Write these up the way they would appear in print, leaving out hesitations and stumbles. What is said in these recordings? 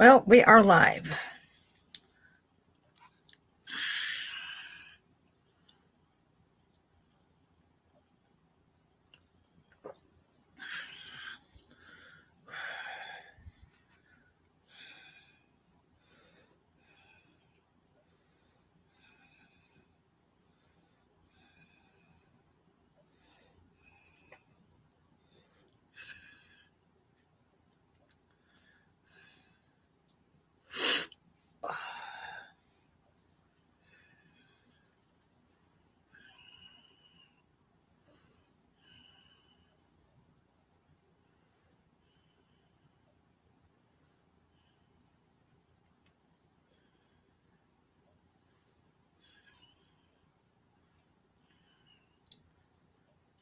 Well, we are live.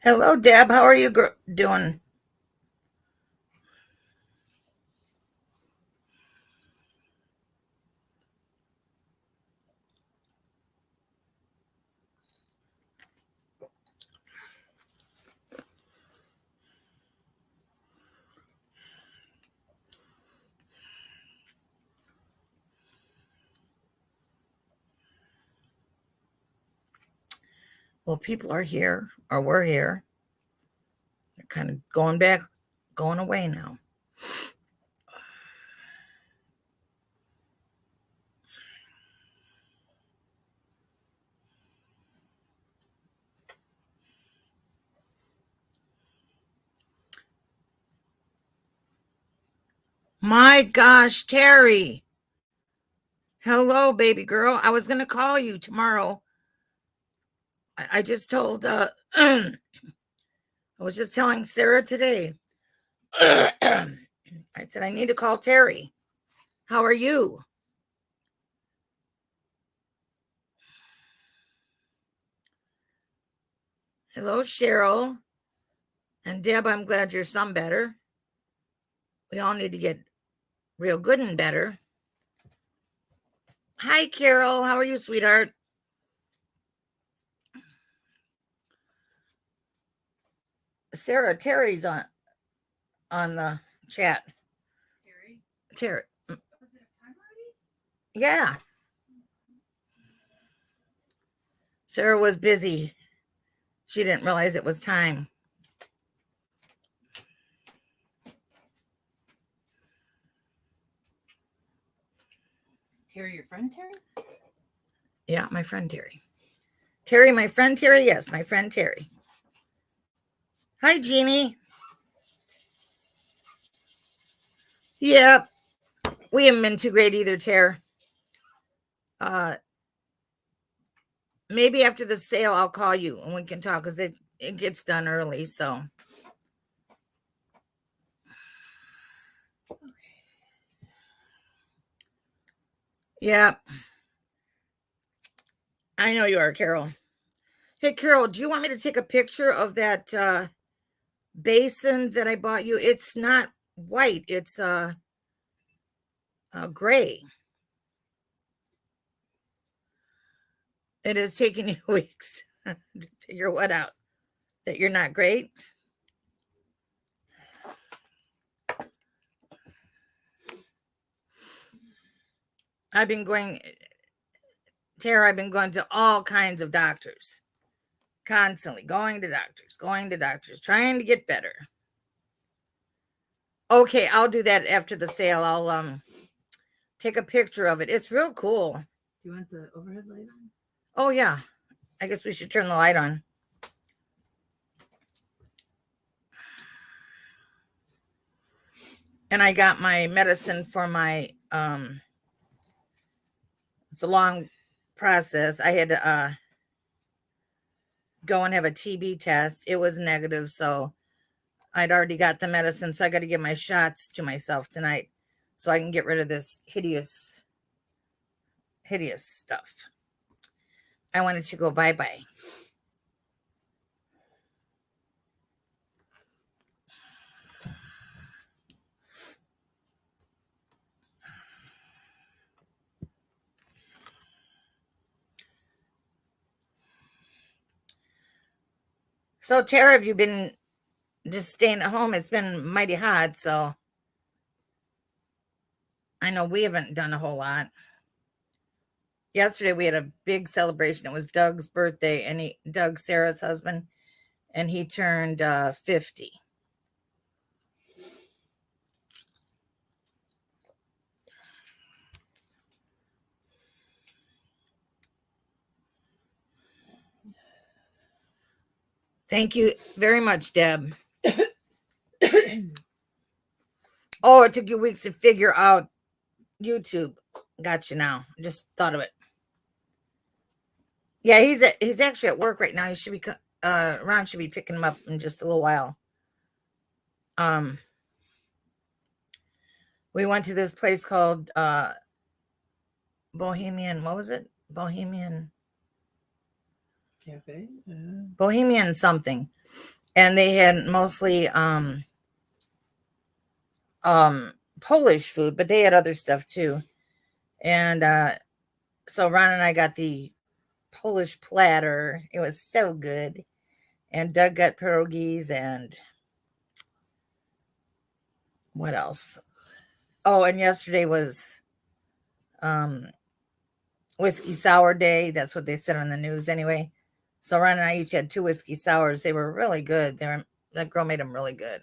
Hello, Deb. How are you doing? Well, people are here, or we're here. They're kind of going away now. My gosh, Terry. Hello, baby girl. I was going to call you tomorrow. I just told, I was just telling Sarah today. I said, I need to call Terry. How are you? Hello, Cheryl. And Deb, I'm glad you're some better. We all need to get real good and better. Hi, Carol. How are you, sweetheart? Sarah, Terry's on the chat. Terry. Was it time already? Yeah. Sarah was busy. She didn't realize it was time. Terry, your friend Terry? Yeah, my friend Terry. Terry, my friend Terry? Yes, my friend Terry. Hi, Jeannie. Yep. We haven't been too great either, Terry. Maybe after the sale, I'll call you and we can talk because it gets done early. So, okay. Yeah. I know you are, Carol. Hey, Carol, do you want me to take a picture of that basin that I bought you? It's not white. It's gray. It has taken you weeks to figure what out. That you're not great. I've been going, Tara, I've been going to all kinds of doctors. Constantly going to doctors, trying to get better. Okay, I'll do that after the sale. I'll take a picture of it. It's real cool. Do you want the overhead light on? Oh, yeah. I guess we should turn the light on. And I got my medicine for my, it's a long process. I had to go and have a TB test. It was negative, so I'd already got the medicine. So I got to give my shots to myself tonight so I can get rid of this hideous stuff. I wanted to go bye-bye. So, Tara, have you been just staying at home? It's been mighty hot, so. I know we haven't done a whole lot. Yesterday we had a big celebration. It was Doug's birthday, and Doug, Sarah's husband, and he turned 50. Thank you very much, Deb. Oh, it took you weeks to figure out YouTube. Got you now. I just thought of it. Yeah, he's actually at work right now. He should be Ron should be picking him up in just a little while. We went to this place called Bohemian. What was it? Bohemian Cafe. Bohemian something, and they had mostly Polish food, but they had other stuff too. And so Ron and I got the Polish platter. It was so good. And Doug got pierogies and what else? Oh, and yesterday was whiskey sour day. That's what they said on the news anyway. So Ron and I each had 2 whiskey sours. They were really good. That girl made them really good.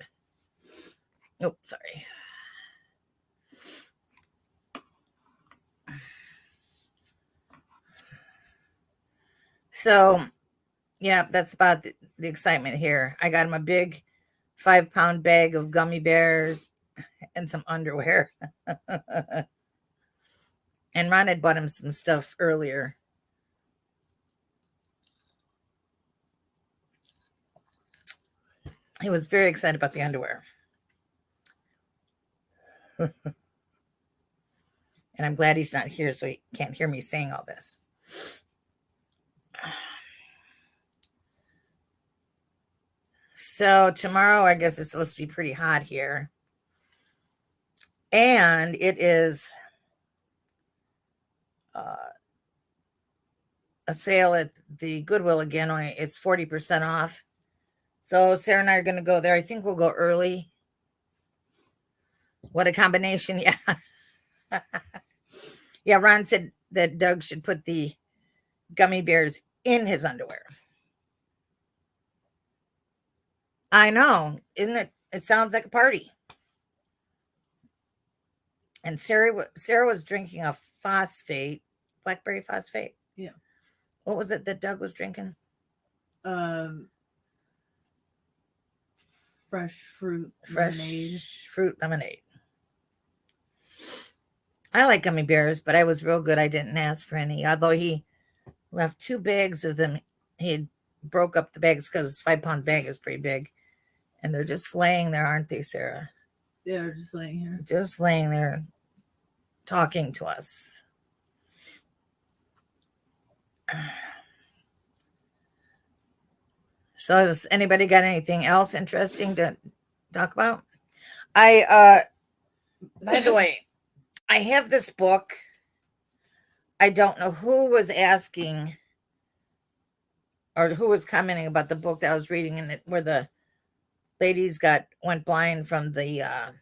Oh, sorry. So, yeah, that's about the excitement here. I got him a big 5-pound bag of gummy bears and some underwear. And Ron had bought him some stuff earlier. He was very excited about the underwear. And I'm glad he's not here so he can't hear me saying all this. So tomorrow, I guess it's supposed to be pretty hot here. And it is a sale at the Goodwill again. It's 40% off. So Sarah and I are going to go there. I think we'll go early. What a combination. Yeah. Yeah, Ron said that Doug should put the gummy bears in his underwear. I know. Isn't it? It sounds like a party. And Sarah was drinking a phosphate, blackberry phosphate. Yeah. What was it that Doug was drinking? Fresh fruit lemonade. I like gummy bears, but I was real good. I didn't ask for any, although he left 2 bags of them. He broke up the bags because his 5-pound bag is pretty big. And they're just laying there, aren't they, Sarah? They're just laying here. Just laying there talking to us. So has anybody got anything else interesting to talk about? By the way, I have this book. I don't know who was asking or who was commenting about the book that I was reading, and where the ladies went blind from the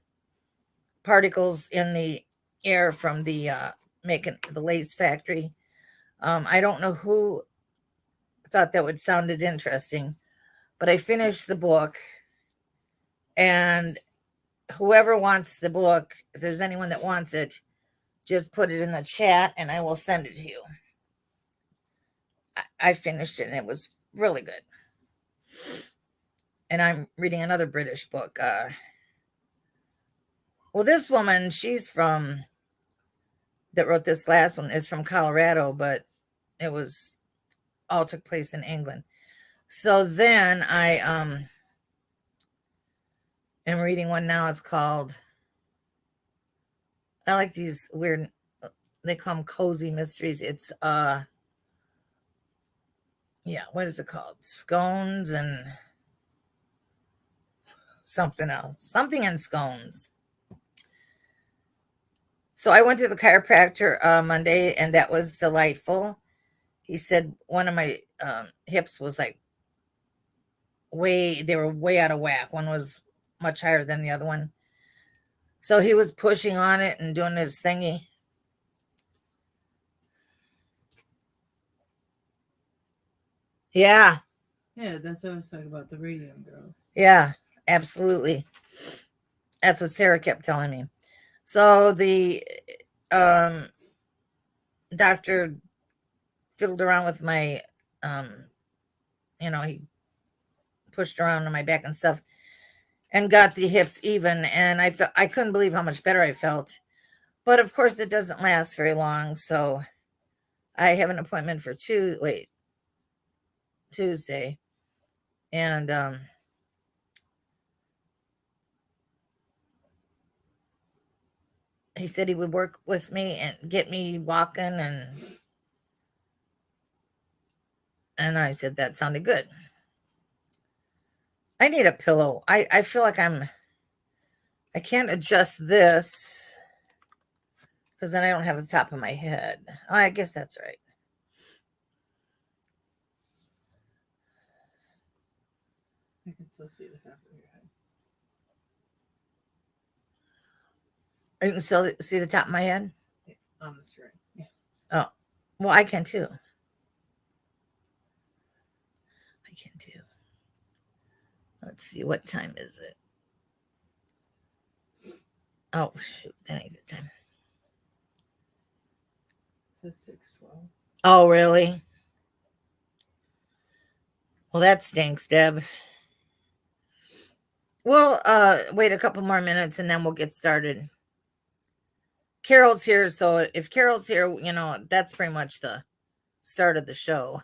particles in the air from the making the lace factory. I don't know who thought that would sounded interesting, but I finished the book, and whoever wants the book, if there's anyone that wants it, just put it in the chat and I will send it to you. I finished it and it was really good. And I'm reading another British book. Well, this woman, that wrote this last one is from Colorado, but it was all took place in England. So then I am reading one now. It's called, I like these weird, they call them cozy mysteries. It's what is it called? Scones and something else. Something in scones. So I went to the chiropractor Monday, and that was delightful. He said one of my hips was like they were way out of whack. One was much higher than the other one. So he was pushing on it and doing his thingy. Yeah. Yeah, that's what I was talking about, the radium girls. Yeah, absolutely. That's what Sarah kept telling me. So the um, doctor fiddled around with my, um, he pushed around on my back and stuff and got the hips even. And I couldn't believe how much better I felt. But of course, it doesn't last very long. So I have an appointment for Tuesday. And he said he would work with me and get me walking. And I said, that sounded good. I need a pillow. I feel like I can't adjust this because then I don't have the top of my head. Oh, I guess that's right. I can still see the top of your head. You can still see the top of my head? On the string. Yeah. Oh, well, I can too. I can too. Let's see, what time is it? Oh, shoot, that ain't the time. So 6:12. Oh, really? Well, that stinks, Deb. We'll wait a couple more minutes and then we'll get started. Carol's here, so if Carol's here, that's pretty much the start of the show.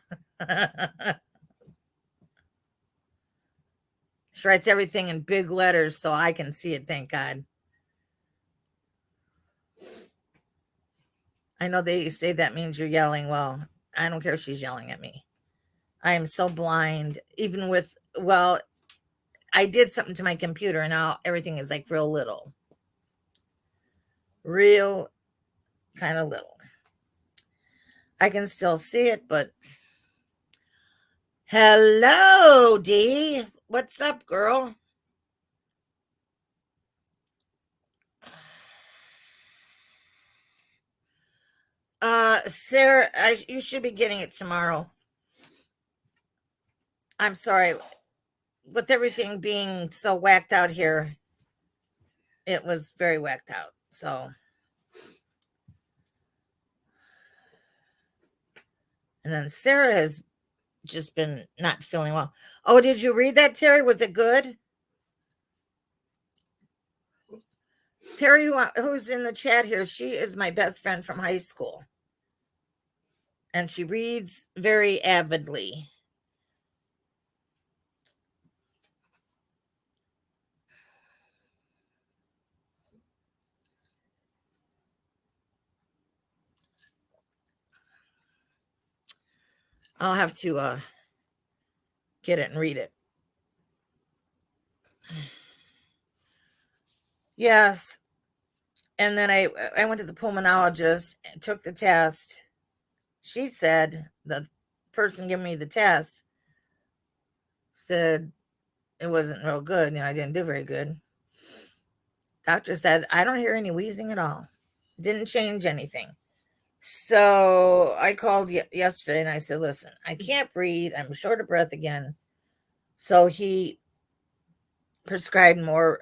She writes everything in big letters so I can see it, thank God. I know they say that means you're yelling. Well, I don't care if she's yelling at me. I am so blind, even with, I did something to my computer and now everything is like real little. Real kind of little. I can still see it, but hello, Dee. What's up, girl? Sarah, you should be getting it tomorrow. I'm sorry. With everything being so whacked out here, it was very whacked out. So, and then Sarah has just been not feeling well. Oh, did you read that, Terry? Was it good? Terry, who's in the chat here, she is my best friend from high school. And she reads very avidly. I'll have to get it and read it. Yes. And then I went to the pulmonologist and took the test. She said, the person giving me the test said it wasn't real good. I didn't do very good. Doctor said, I don't hear any wheezing at all. Didn't change anything. So I called yesterday and I said, listen, I can't breathe. I'm short of breath again. So he prescribed more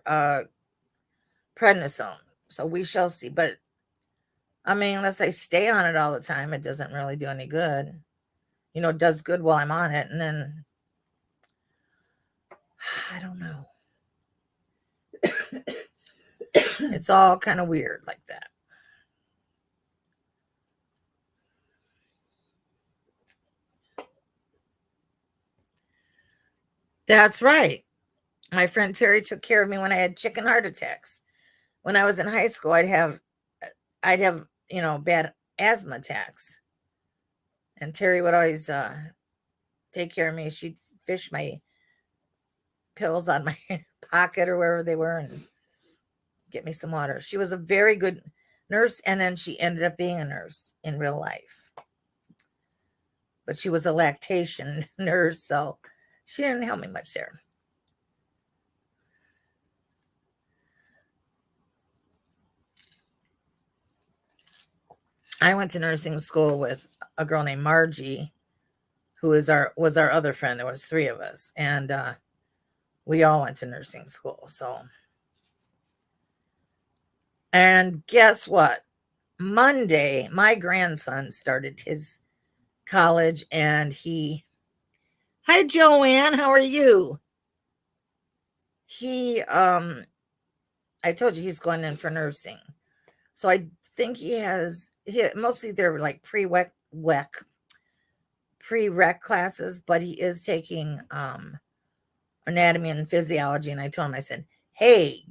prednisone. So we shall see. But I mean, unless I stay on it all the time, it doesn't really do any good. It does good while I'm on it. And then I don't know. It's all kind of weird like that. That's right. My friend Terry took care of me when I had chicken heart attacks. When I was in high school, I'd have bad asthma attacks. And Terry would always take care of me. She'd fish my pills on my pocket or wherever they were and get me some water. She was a very good nurse, and then she ended up being a nurse in real life. But she was a lactation nurse, so she didn't help me much there. I went to nursing school with a girl named Margie, who was our other friend. There was three of us, and we all went to nursing school. So, and guess what? Monday, my grandson started his college, and hi Joanne, how are you? I told you he's going in for nursing. So I think mostly they're like prereq classes, but he is taking anatomy and physiology. And I told him, I said, hey,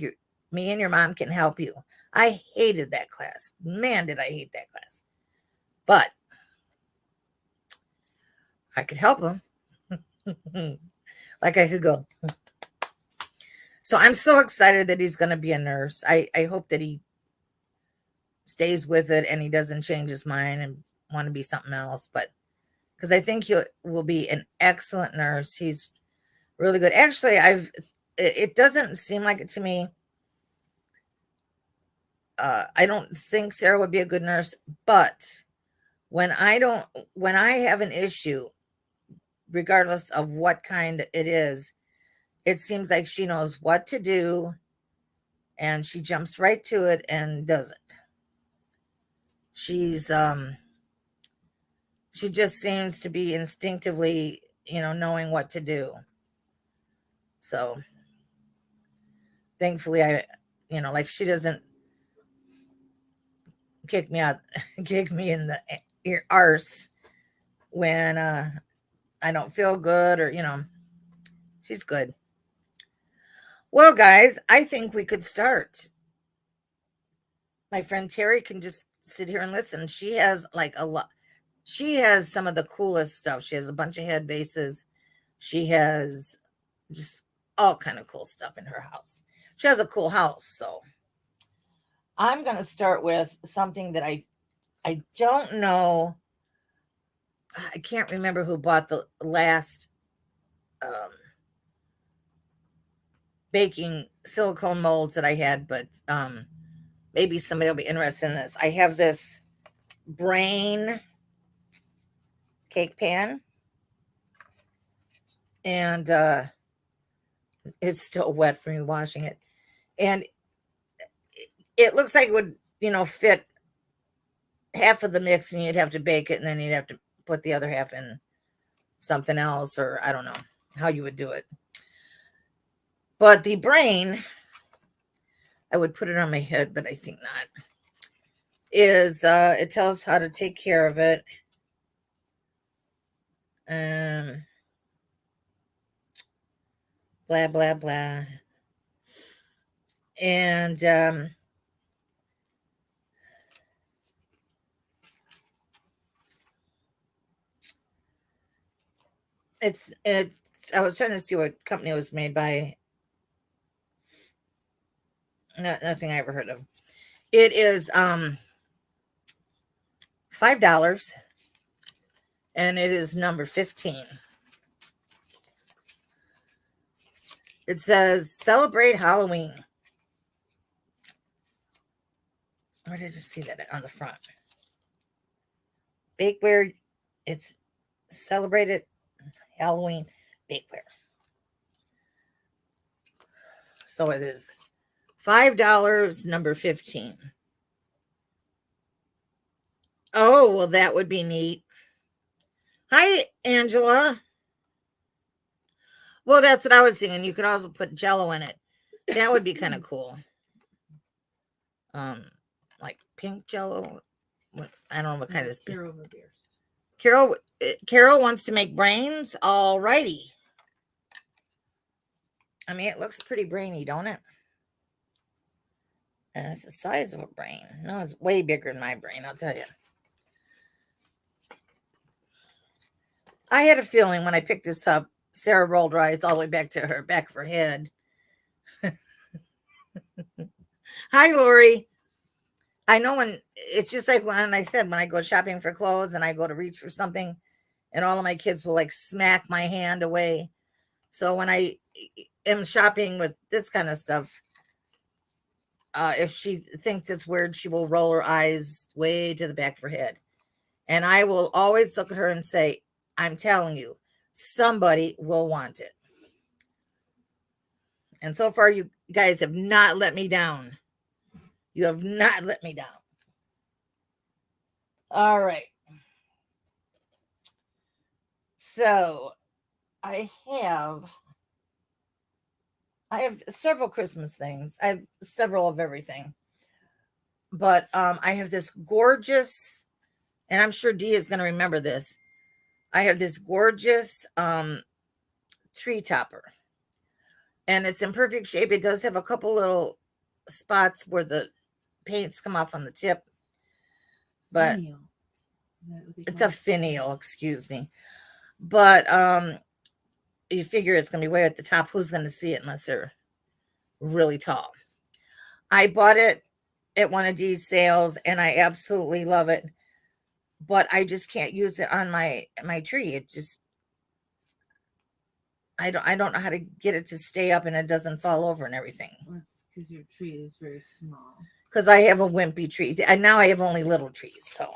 me and your mom can help you. I hated that class. Man, did I hate that class. But I could help him. Like I could go. So I'm so excited that he's going to be a nurse. I hope that he stays with it and he doesn't change his mind and want to be something else. But because I think he will be an excellent nurse. He's really good. Actually, it doesn't seem like it to me. I don't think Sarah would be a good nurse, but when I have an issue, regardless of what kind it is, it seems like she knows what to do and she jumps right to it and does it. She just seems to be instinctively, knowing what to do. So thankfully like she doesn't kick me in the arse when I don't feel good or she's good. Well, guys, I think we could start. My friend Terry can just sit here and listen. She has like a lot. She has some of the coolest stuff. She has a bunch of head vases. She has just all kind of cool stuff in her house. She has a cool house. So I'm going to start with something that I don't know. I can't remember who bought the last baking silicone molds that I had, but maybe somebody will be interested in this. I have this brain cake pan, and it's still wet from me washing it. And it looks like it would, fit half of the mix, and you'd have to bake it, and then you'd have to put the other half in something else, or I don't know how you would do it. But the brain, I would put it on my head, but I think not, is it tells how to take care of it. Blah, blah, blah. And it's I was trying to see what company it was made by. Nothing I ever heard of. It is $5, and it is number 15. It says celebrate Halloween. Where did I just see that on the front? Bakeware. It's celebrated Halloween bakeware. So it is $5, number 15. Oh, well, that would be neat. Hi, Angela. Well, that's what I was thinking. You could also put Jello in it. That would be kind of cool. Like pink Jello. I don't know what kind of Carol wants to make brains. All righty. I mean, it looks pretty brainy, don't it? And it's the size of a brain. No, it's way bigger than my brain, I'll tell you. I had a feeling when I picked this up, Sarah rolled her eyes all the way back to her back of her head. Hi, Lori. I know when it's just like when I said, when I go shopping for clothes and I go to reach for something and all of my kids will like smack my hand away. So when I am shopping with this kind of stuff, If she thinks it's weird, she will roll her eyes way to the back of her head. And I will always look at her and say, I'm telling you, somebody will want it. And so far, you guys have not let me down. You have not let me down. All right. So I have several Christmas things. I have several of everything. But I have this gorgeous, and I'm sure Dee is going to remember this. I have this gorgeous tree topper. And it's in perfect shape. It does have a couple little spots where the paints come off on the tip. But Finial. it's a finial, excuse me. But you figure it's going to be way at the top. Who's going to see it unless they're really tall? I bought it at one of these sales and I absolutely love it. But I just can't use it on my tree. It just, I don't know how to get it to stay up and it doesn't fall over and everything. Well, because your tree is very small. Because I have a wimpy tree. And now I have only little trees. So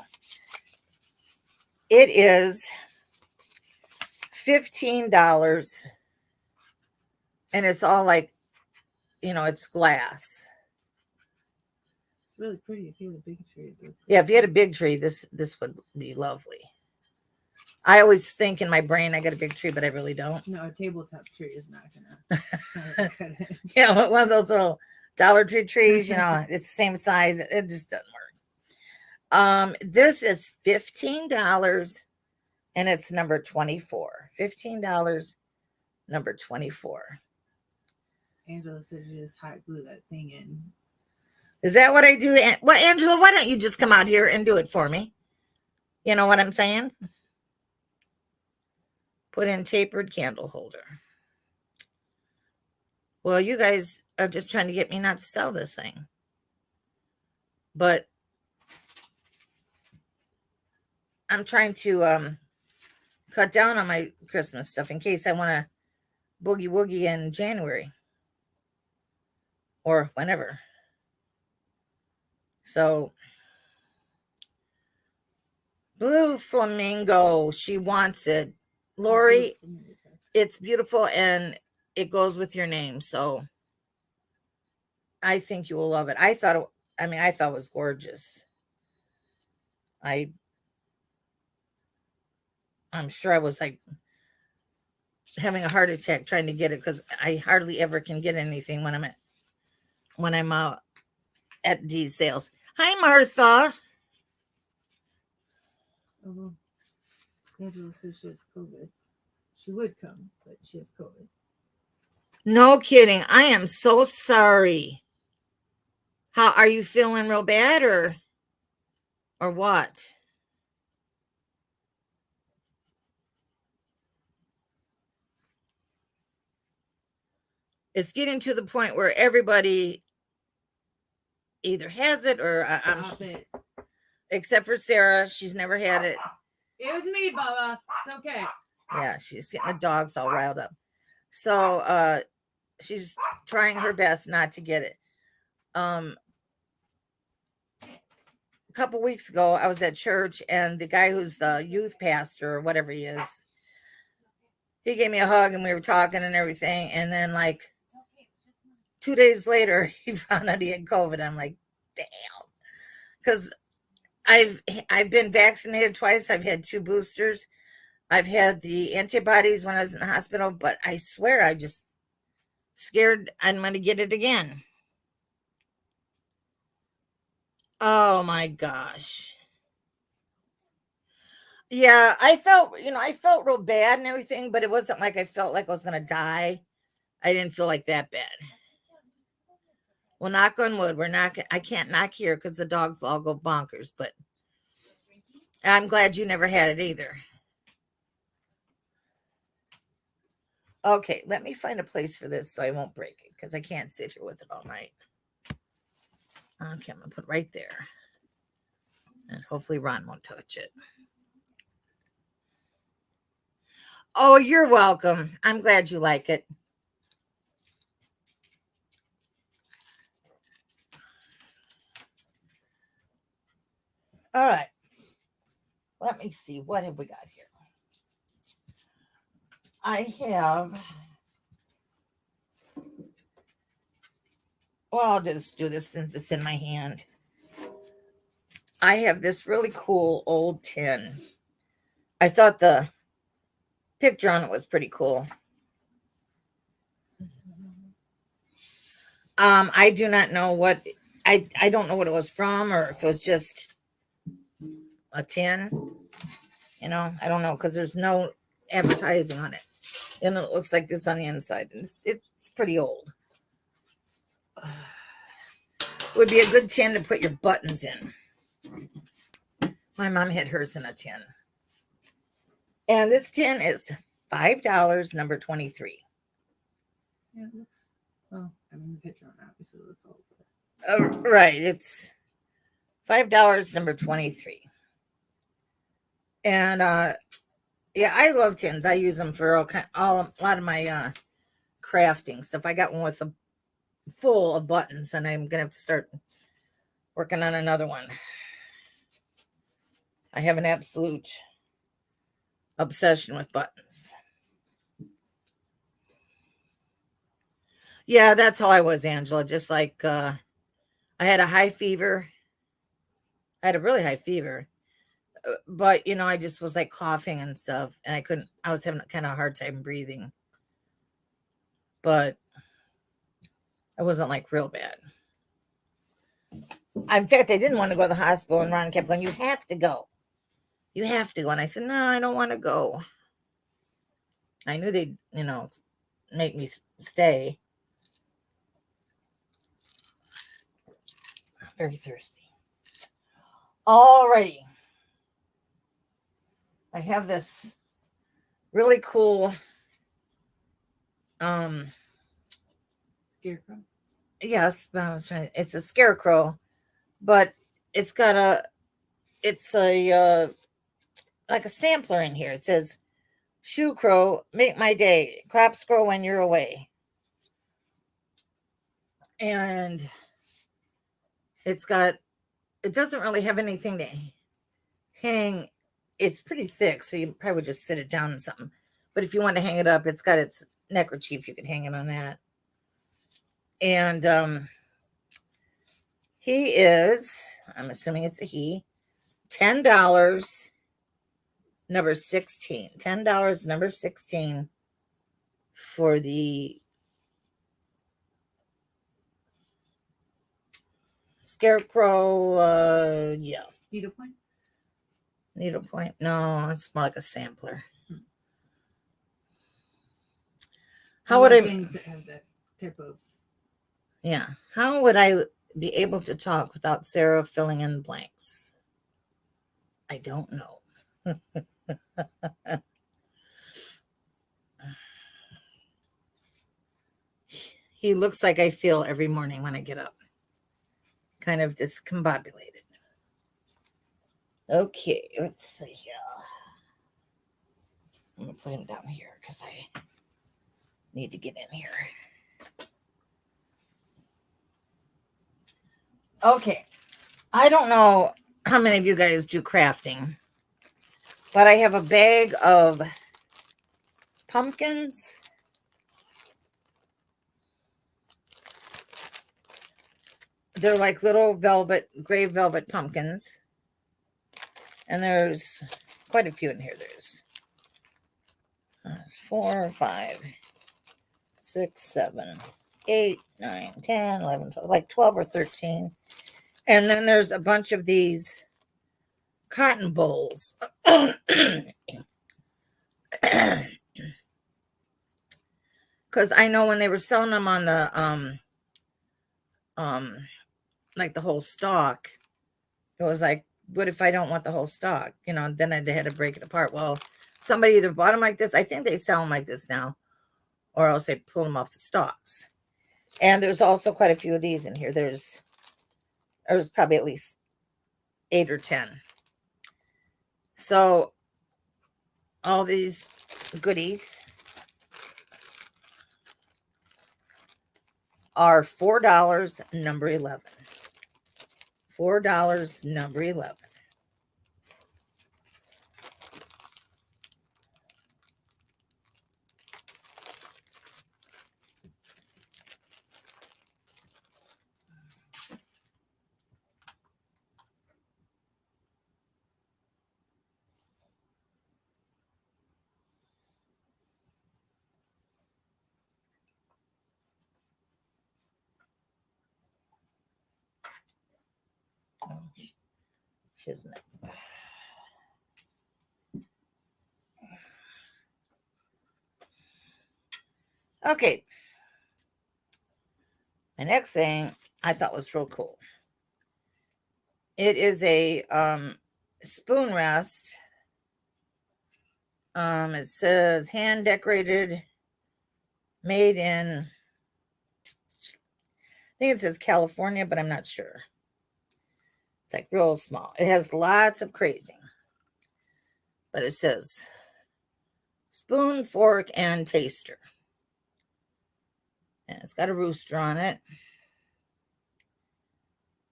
it is $15. And it's all like, it's glass. It's really pretty if you had a big tree. Yeah, if you had a big tree, this would be lovely. I always think in my brain I got a big tree, but I really don't. No, a tabletop tree is not gonna cut it. Yeah, one of those little Dollar Tree trees, it's the same size. It just doesn't work. This is $15 and it's number 24. $15, number 24. Angela says you just hot glue that thing in. Is that what I do? Well, Angela, why don't you just come out here and do it for me? You know what I'm saying? Put in tapered candle holder. Well, you guys are just trying to get me not to sell this thing. But I'm trying to cut down on my Christmas stuff in case I want to boogie woogie in January. Or whenever. So, blue flamingo. She wants it. Lori, it's beautiful and it goes with your name. So, I think you will love it. I thought it was gorgeous. I'm sure I was like having a heart attack trying to get it because I hardly ever can get anything when I'm out at these sales. Hi, Martha. Although Angela says she has COVID. She would come, but she has COVID. No kidding. I am so sorry. How are you feeling? Real bad or what? It's getting to the point where everybody either has it or except for Sarah. She's never had it. It was me, Bubba. It's okay. Yeah, she's getting the dogs all riled up. So she's trying her best not to get it. A couple weeks ago, I was at church and the guy who's the youth pastor or whatever he is, he gave me a hug and we were talking and everything. And then like 2 days later, he found out he had COVID. I'm like, damn. Because I've been vaccinated twice. I've had 2 boosters. I've had the antibodies when I was in the hospital, but I swear I just scared I'm going to get it again. Oh my gosh. Yeah, I felt real bad and everything, but it wasn't like I felt like I was going to die. I didn't feel like that bad. Well, knock on wood. I can't knock here because the dogs will all go bonkers, but I'm glad you never had it either. Okay, let me find a place for this so I won't break it because I can't sit here with it all night. Okay, I'm going to put it right there. And hopefully Ron won't touch it. Oh, you're welcome. I'm glad you like it. All right. Let me see. What have we got here? I have. Well, I'll just do this since it's in my hand. I have this really cool old tin. I thought the picture on it was pretty cool. I do not know what I don't know what it was from, or if it was just a tin. You know, I don't know, because there's no advertising on it. And it looks like this on the inside. It's pretty old. Would be a good tin to put your buttons in. My mom had hers in a tin. And this tin is $5, number 23. Yeah, it looks. Well, I mean, the picture on it obviously looks old. Right. It's $5, number 23. And yeah, I love tins. I use them for a lot of my crafting stuff. I got one with a full of buttons, and I'm gonna have to start working on another one. I have an absolute obsession with buttons. Yeah, that's how I was, Angela. Just like I had a high fever. I had a really high fever, but you know, I just was like coughing and stuff, and I was having kind of a hard time breathing, but it wasn't like real bad. In fact, I didn't want to go to the hospital, and Ron kept going, "You have to go. You have to go." And I said, "No, I don't want to go." I knew they'd, you know, make me stay. I'm very thirsty. Alrighty. I have this really cool Scarecrow. yes, it's a scarecrow, but it's got it's a like a sampler in here. It says, "Shoe crow, make my day. Crops grow when you're away." And it doesn't really have anything to hang. It's pretty thick, so you probably would just sit it down in something. But if you want to hang it up, it's got its neckerchief. You could hang it on that. And he is, I'm assuming it's a he, $10, number 16. $10, number 16 for the scarecrow. Yeah. Needlepoint? Needlepoint? No, it's more like a sampler. How would I games that have that type of? Yeah. How would I be able to talk without Sarah filling in the blanks? I don't know. He looks like I feel every morning when I get up. Kind of discombobulated. Okay, let's see here. I'm going to put him down here because I need to get in here. Okay. I don't know how many of you guys do crafting, but I have a bag of pumpkins. They're like little gray velvet pumpkins. And there's quite a few in here. There's 4, 5, 6, 7, 8, 9, 10, 11, 12, like 12 or 13. And then there's a bunch of these cotton bowls. Because I know when they were selling them on the like the whole stalk, it was like, what if I don't want the whole stalk? You know, then I had to break it apart. Well, somebody either bought them like this. I think they sell them like this now, or else they pull them off the stalks. And there's also quite a few of these in here. There's probably at least 8 or 10. So all these goodies are $4, number 11. $4, number 11. isn't it? Okay. The next thing I thought was real cool. It is a spoon rest. It says hand decorated, made in, I think it says California, but I'm not sure. It's like real small. It has lots of crazing, but it says spoon, fork, and taster. And it's got a rooster on it.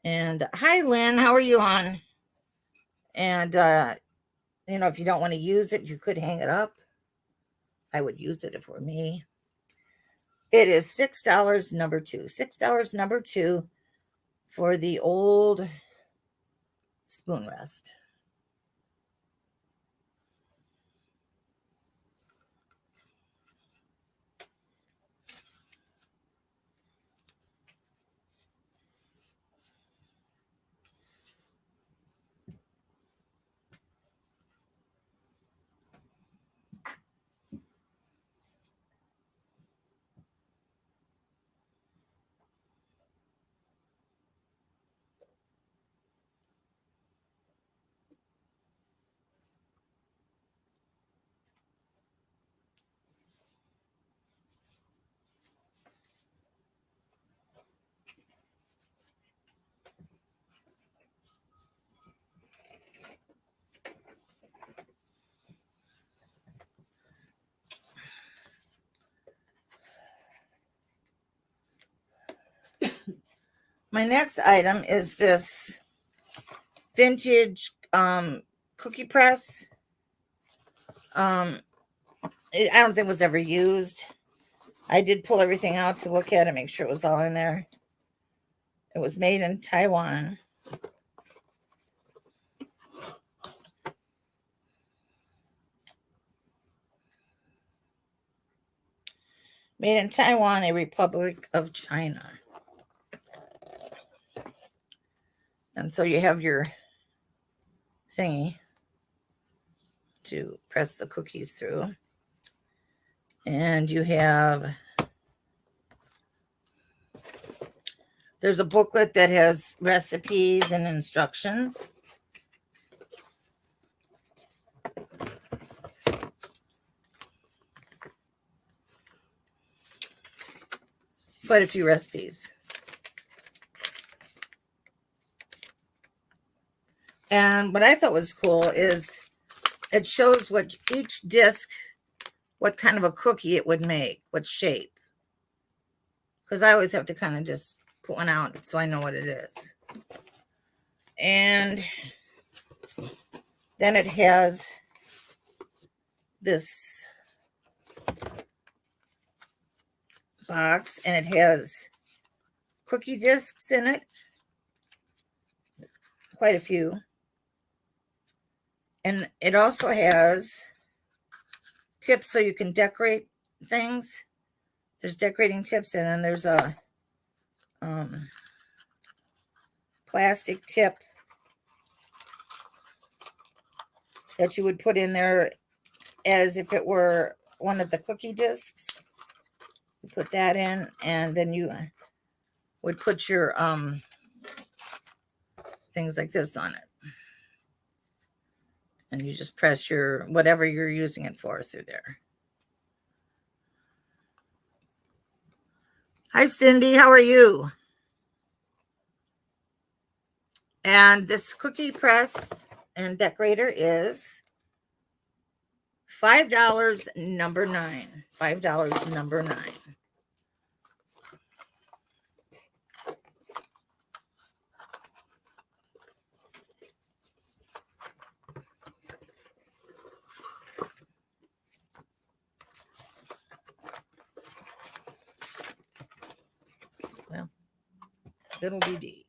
And hi, Lynn, how are you, hon? And, if you don't want to use it, you could hang it up. I would use it if it were me. It is $6 number two. $6 number two for the old spoon rest. My next item is this vintage cookie press. I don't think it was ever used. I did pull everything out to look at it, make sure it was all in there. It was made in Taiwan. Made in Taiwan, a Republic of China. And so you have your thingy to press the cookies through. And you have, there's a booklet that has recipes and instructions. Quite a few recipes. And what I thought was cool is it shows what each disc, what kind of a cookie it would make, what shape. Because I always have to kind of just put one out so I know what it is. And then it has this box, and it has cookie discs in it. Quite a few. And it also has tips so you can decorate things. There's decorating tips, and then there's a plastic tip that you would put in there as if it were one of the cookie discs. You put that in, and then you would put your things like this on it. And you just press your whatever you're using it for through there. Hi, Cindy. How are you? And this cookie press and decorator is $5 number 9. $5 number 9. Well, it'll be D.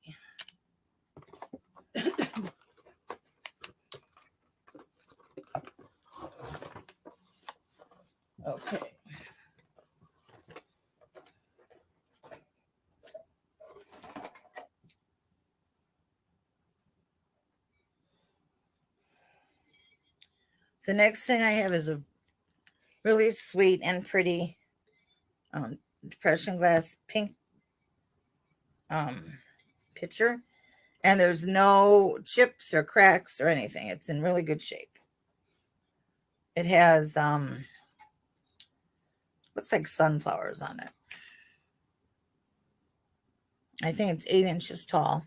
Okay. The next thing I have is a really sweet and pretty depression glass pink pitcher. And there's no chips or cracks or anything. It's in really good shape. It has looks like sunflowers on it. I think it's 8 inches tall.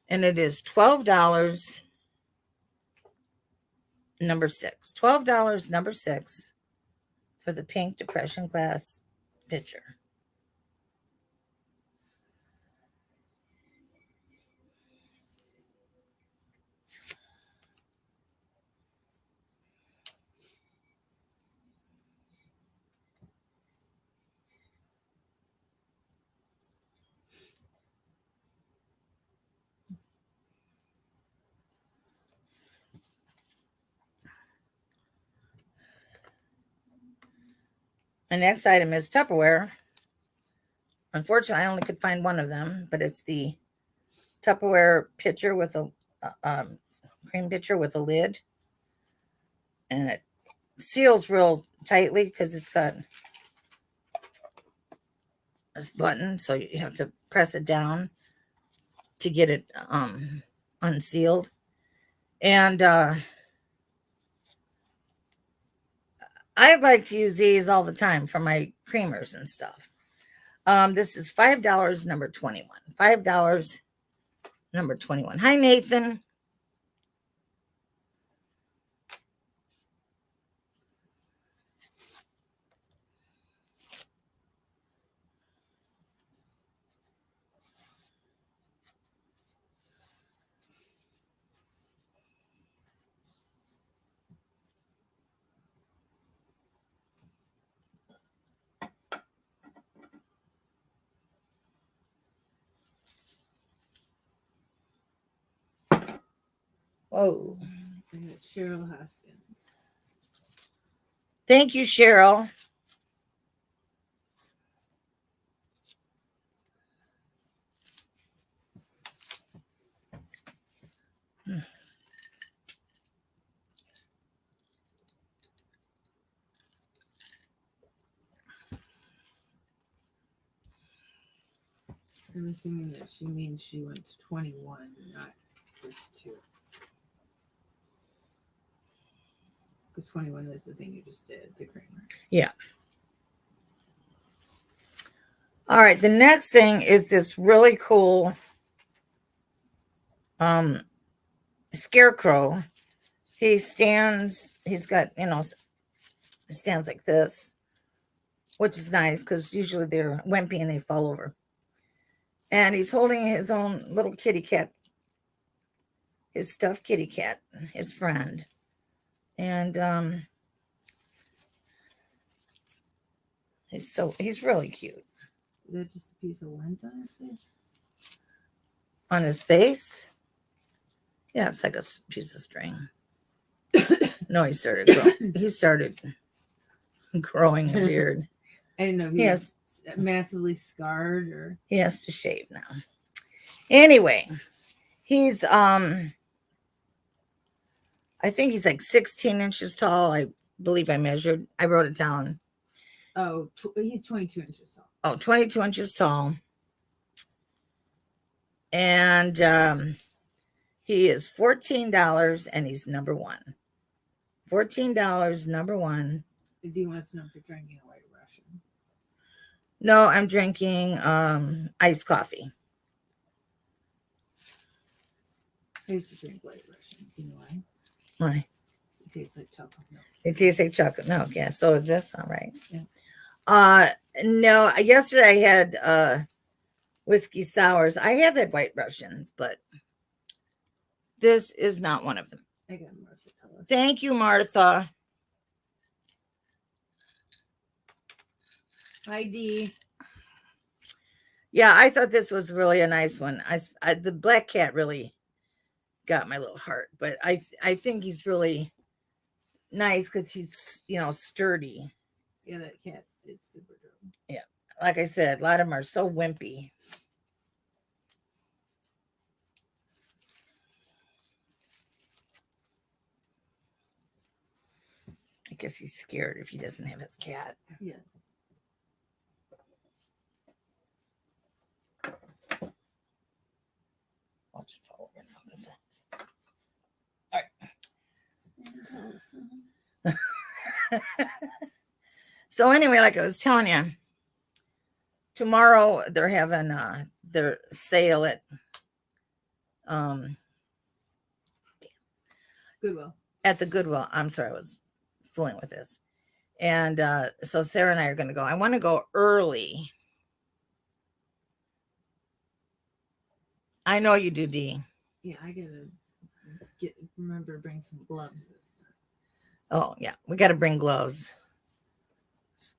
And it is $12, number 6. $12, number 6, for the pink depression glass pitcher. The next item is Tupperware. Unfortunately, I only could find one of them, but it's the Tupperware pitcher with a cream pitcher with a lid. And it seals real tightly because it's got this button, so you have to press it down to get it unsealed. And I like to use these all the time for my creamers and stuff. This is $5, number 21. $5, number 21. Hi, Nathan. Whoa. I got Cheryl Hoskins. Thank you, Cheryl. I'm assuming that she means she wants 21, not just 2. Because 21 is the thing you just did, the creamer. Yeah. All right. The next thing is this really cool scarecrow. He's got, stands like this, which is nice because usually they're wimpy and they fall over. And he's holding his own little kitty cat, his stuffed kitty cat, his friend. And he's really cute. Is that just a piece of lint on his face? On his face? Yeah, it's like a piece of string. No, he started growing a beard. I didn't know if he was massively scarred or he has to shave now. Anyway, he's I think he's like 16 inches tall. I believe I measured. I wrote it down. Oh, he's 22 inches tall. Oh, 22 inches tall. And he is $14 and he's number 1. $14, number 1. Do you want us to know if you're drinking a White Russian? No, I'm drinking iced coffee. I used to drink White Russians. You know why? Why? It tastes like chocolate milk. It tastes like chocolate milk. Yeah, so is this. All right. Yeah. No, yesterday I had whiskey sours. I have had White Russians, but this is not one of them. I got Martha color. Thank you, Martha. Hi, Dee. Yeah, I thought this was really a nice one. The black cat really got my little heart, but I think he's really nice because he's sturdy. Yeah, that cat is super durable. Yeah, like I said, a lot of them are so wimpy. guess he's scared if he doesn't have his cat. Yeah. Watch it fall over now. This all right. So anyway, like I was telling you, tomorrow they're having their sale at Goodwill. At the Goodwill. I'm sorry, I was fooling with this. And so Sarah and I are going to go. I want to go early. I know you do, Dee. Yeah, I gotta remember to bring some gloves this time. Oh yeah, we got to bring gloves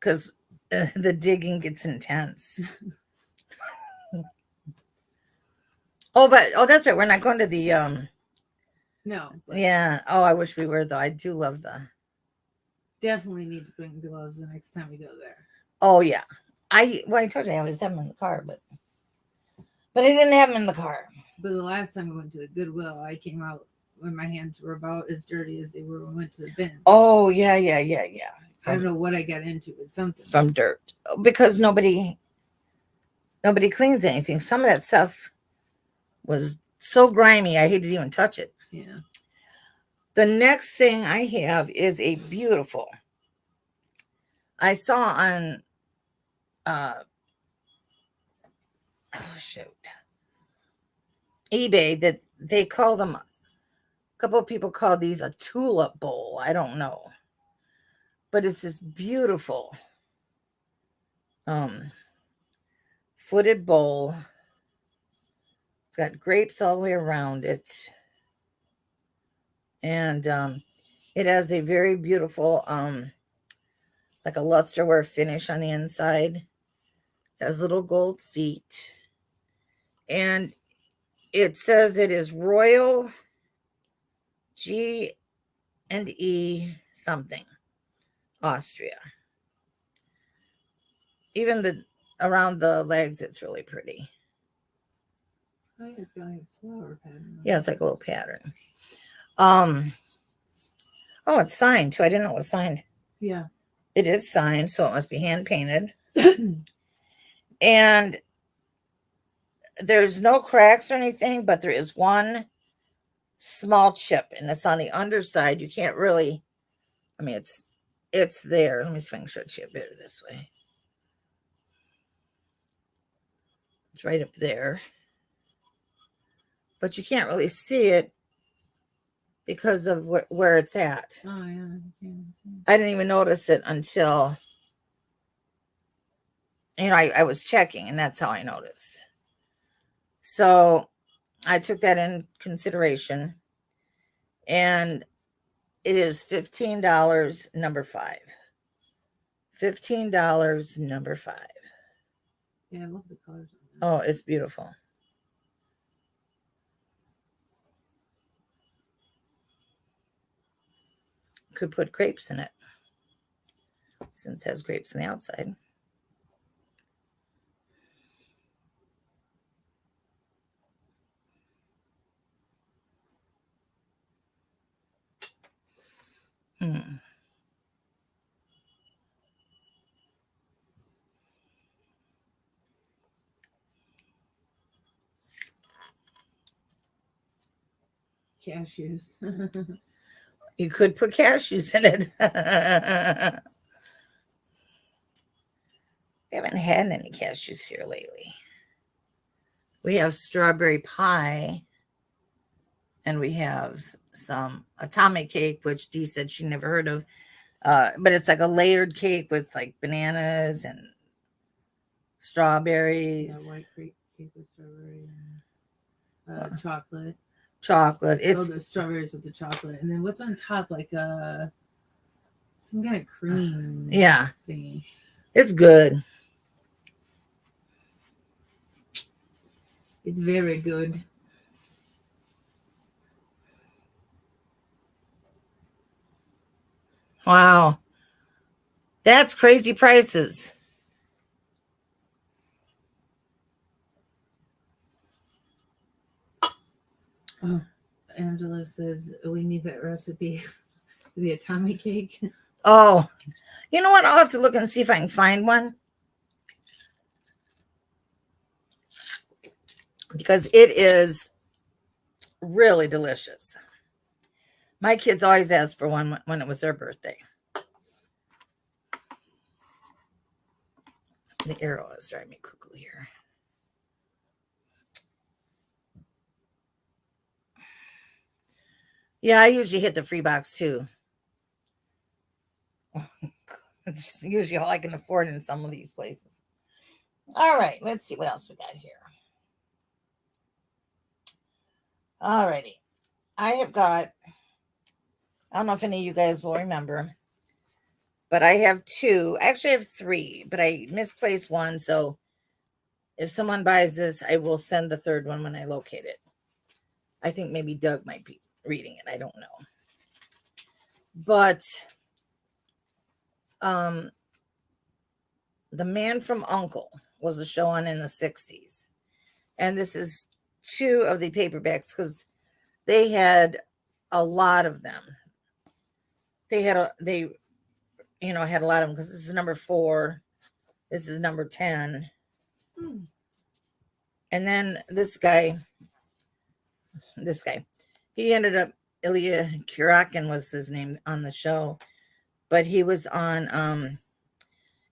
because the digging gets intense. Oh, that's right. We're not going to the No. Yeah. Oh, I wish we were though. I do love the. Definitely need to bring gloves the next time we go there. Oh yeah, I told you I always have them in the car, but I didn't have them in the car. But the last time we went to the Goodwill, I came out when my hands were about as dirty as they were when we went to the bin. Oh yeah. I don't know what I got into. It's something from dirt because nobody cleans anything. Some of that stuff was so grimy, I hated to even touch it. Yeah. The next thing I have is a beautiful. I saw on eBay that they call them. A couple of people call these a tulip bowl. I don't know, but it's this beautiful footed bowl. It's got grapes all the way around it. And it has a very beautiful, like a lusterware finish on the inside. It has little gold feet. And it says it is Royal G&E something, Austria. Even around the legs, it's really pretty. Oh, yeah, it's got like a flower pattern. Yeah, it's like a little pattern. Oh, it's signed too. I didn't know it was signed. Yeah. It is signed, so it must be hand painted. And there's no cracks or anything, but there is one small chip, and it's on the underside. You can't really, I mean, it's there. Let me see if I can show it to you better this way. It's right up there. But you can't really see it because of where it's at. Oh, yeah. I didn't even notice it until, I was checking, and that's how I noticed. So I took that in consideration, and it is $15, number 5. $15, number 5. Yeah, I love the colors. Oh, it's beautiful. Could put grapes in it, since it has grapes on the outside. Cashews. You could put cashews in it. We haven't had any cashews here lately. We have strawberry pie, and we have some atomic cake, which Dee said she never heard of. But it's like a layered cake with like bananas and strawberries. Yeah, white cake with strawberry and chocolate. Chocolate. It's the strawberries with the chocolate, and then what's on top, like some kind of cream. Yeah, thingy. It's good. It's very good. Wow, that's crazy prices. Oh, Angela says we need that recipe for the atomic cake. Oh, you know what? I'll have to look and see if I can find one. Because it is really delicious. My kids always asked for one when it was their birthday. The arrow is driving me cuckoo here. Yeah, I usually hit the free box too. It's usually all I can afford in some of these places. All right, let's see what else we got here. All righty. I have got, I don't know if any of you guys will remember, but I have two. Actually, I have three, but I misplaced one. So if someone buys this, I will send the third one when I locate it. I think maybe Doug might be reading it. I don't know. But The Man from U.N.C.L.E. was a show on in the 60s. And this is two of the paperbacks because they had a lot of them. They had a lot of them because this is number 4. This is number 10. And then this guy, he ended up, Ilya Kurakin was his name on the show, but he was on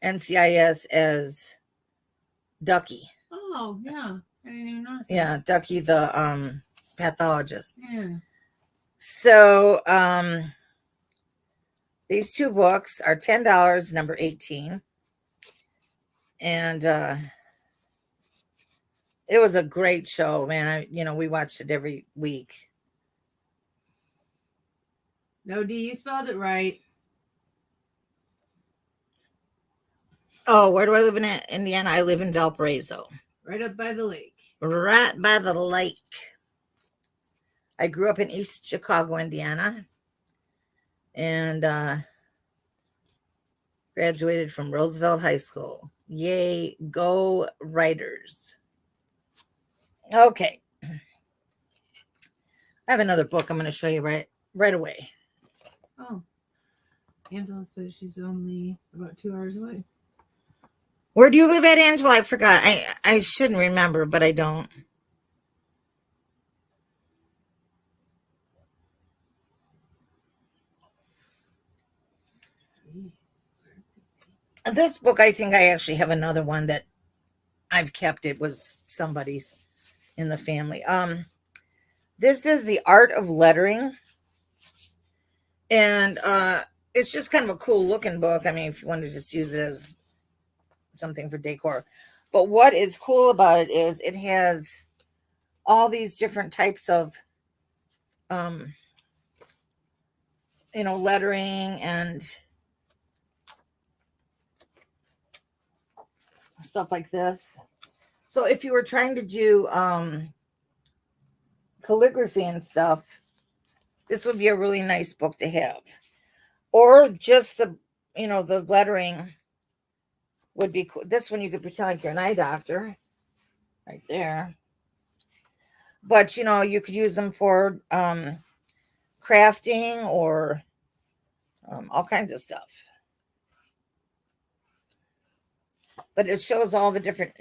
NCIS as Ducky. Oh, yeah. I didn't even notice that. Yeah, Ducky the pathologist. Yeah. So these two books are $10, number 18. And it was a great show, man. We watched it every week. No, D, you spelled it right. Oh, where do I live in Indiana? I live in Valparaiso. Right up by the lake. Right by the lake. I grew up in East Chicago, Indiana. And graduated from Roosevelt High School. Yay, go Riders. Okay. I have another book I'm going to show you right away. Oh. Angela says she's only about 2 hours away. Where do you live at, Angela? I forgot. I shouldn't remember, but I don't. This book, I think I actually have another one that I've kept. It was somebody's in the family. This is The Art of Lettering. And it's just kind of a cool looking book. I mean, if you want to just use it as something for decor. But what is cool about it is it has all these different types of lettering and stuff like this. So if you were trying to do calligraphy and stuff, this would be a really nice book to have. Or just the lettering would be cool. This one you could pretend like you're an eye doctor right there. But, you could use them for crafting or all kinds of stuff. But it shows all the different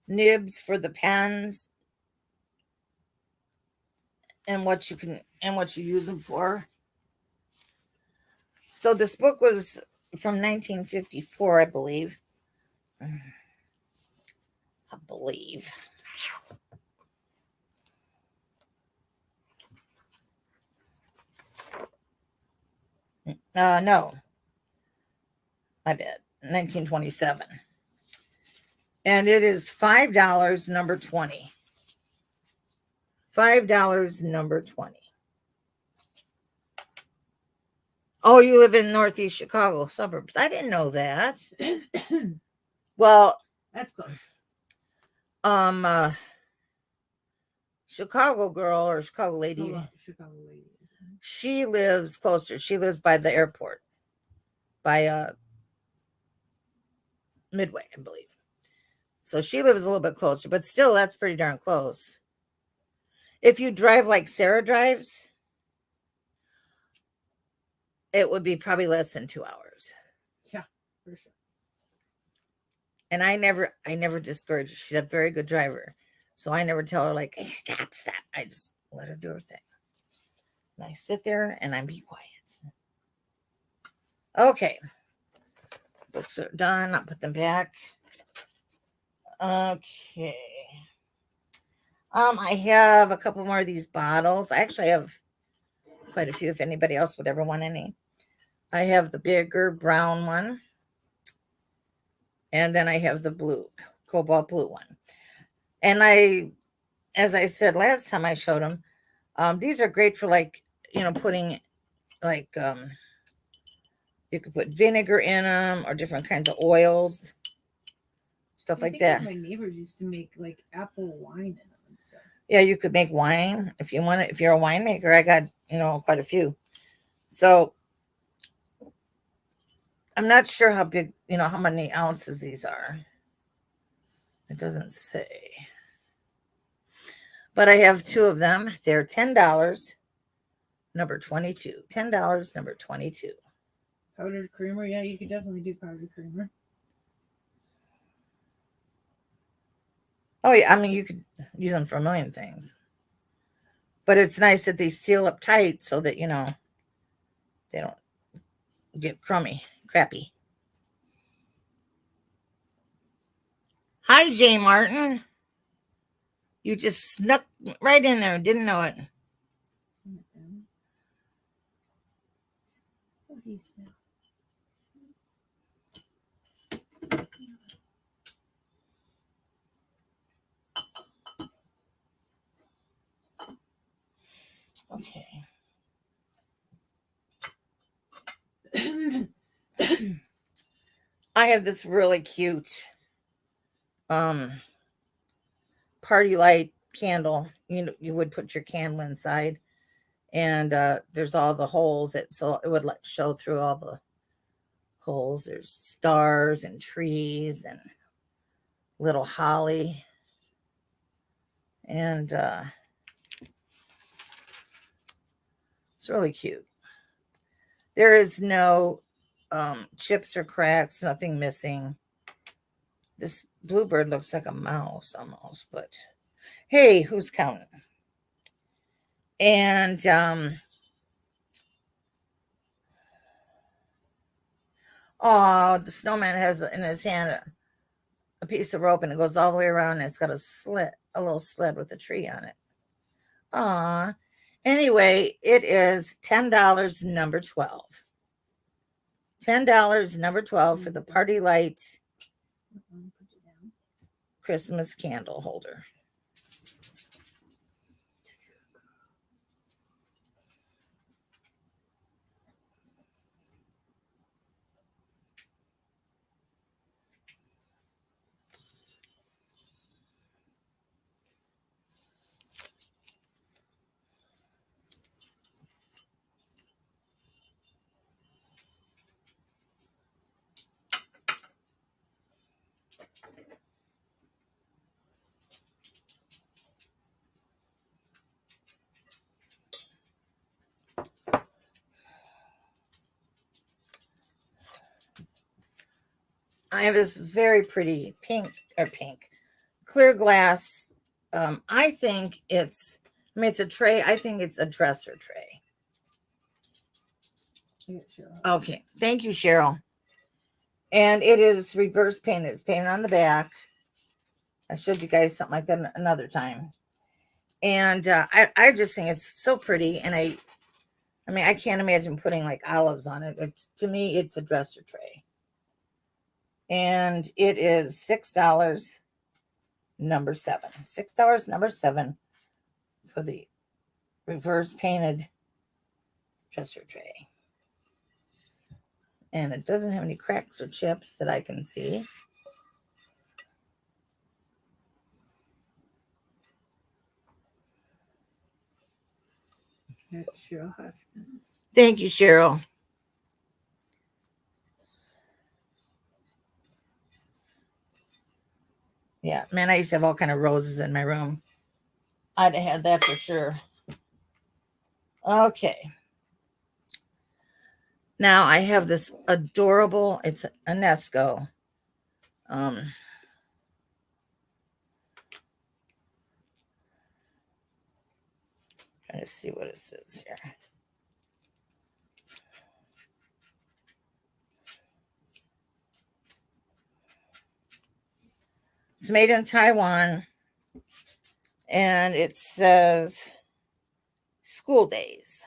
nibs for the pens and what you use them for. So this book was from 1954, I believe. No. My bad. 1927. And it is $5, number 20. $5, number 20. Oh, you live in Northeast Chicago suburbs. I didn't know that. Well, that's close. Chicago girl or Chicago lady. Chicago lady. She lives closer. She lives by the airport. By Midway, I believe. So she lives a little bit closer, but still that's pretty darn close. If you drive like Sarah drives, it would be probably less than 2 hours. Yeah, for sure. And I never discourage her. She's a very good driver. So I never tell her like, hey, stop. I just let her do her thing. And I sit there and I be quiet. Okay. Books are done. I'll put them back. Okay. I have a couple more of these bottles. I actually have quite a few if anybody else would ever want any. I have the bigger brown one. And then I have the blue, cobalt blue one. And as I said last time I showed them, these are great for like, putting like, you could put vinegar in them or different kinds of oils, stuff like that. My neighbors used to make like apple wine in them and stuff. Yeah, you could make wine if you want it. If you're a winemaker, I got, quite a few. So I'm not sure how big, how many ounces these are. It doesn't say. But I have 2 of them. They're $10, number 22. $10, number 22. Powdered creamer? Yeah, you could definitely do powdered creamer. Oh, yeah. I mean, you could use them for a million things. But it's nice that they seal up tight so that, they don't get crappy. Hi, Jay Martin. You just snuck right in there and didn't know it. What do you smell? Okay. I have this really cute party light candle. You would put your candle inside, and there's all the holes so it would show through all the holes. There's stars and trees and little holly, and it's really cute. There is no chips or cracks, nothing missing. This bluebird looks like a mouse almost, but hey, who's counting? And the snowman has in his hand a piece of rope, and it goes all the way around, and it's got a little sled with a tree on it. Anyway, it is $10, number 12. $10, number 12 for the party light Christmas candle holder. I have this very pretty pink clear glass. I think it's a tray. I think it's a dresser tray. Okay. Thank you, Cheryl. And it is reverse painted. It's painted on the back. I showed you guys something like that another time. And I just think it's so pretty. And I can't imagine putting like olives on it. To me, it's a dresser tray. And it is $6, number 7. $6, number 7 for the reverse painted dresser tray. And it doesn't have any cracks or chips that I can see. That's Cheryl Hoskins. Thank you, Cheryl. Yeah, man, I used to have all kind of roses in my room. I'd have had that for sure. Okay. Now I have this adorable, it's a Nesco. Trying to see what it says here. It's made in Taiwan, and it says school days.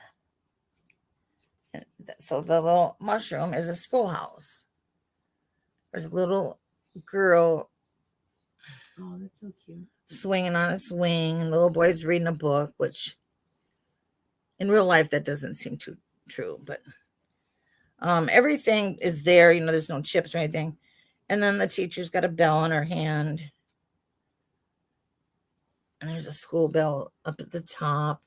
So the little mushroom is a schoolhouse. There's a little girl Oh, that's so cute. swinging on a swing, and the little boy's reading a book, which in real life that doesn't seem too true, but everything is there. There's no chips or anything. And then the teacher's got a bell in her hand, and there's a school bell up at the top.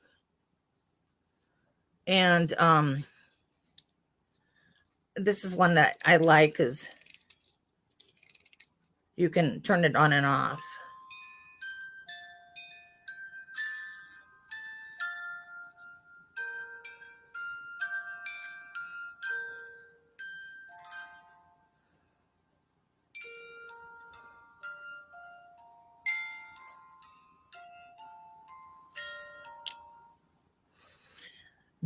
And this is one that I like because you can turn it on and off.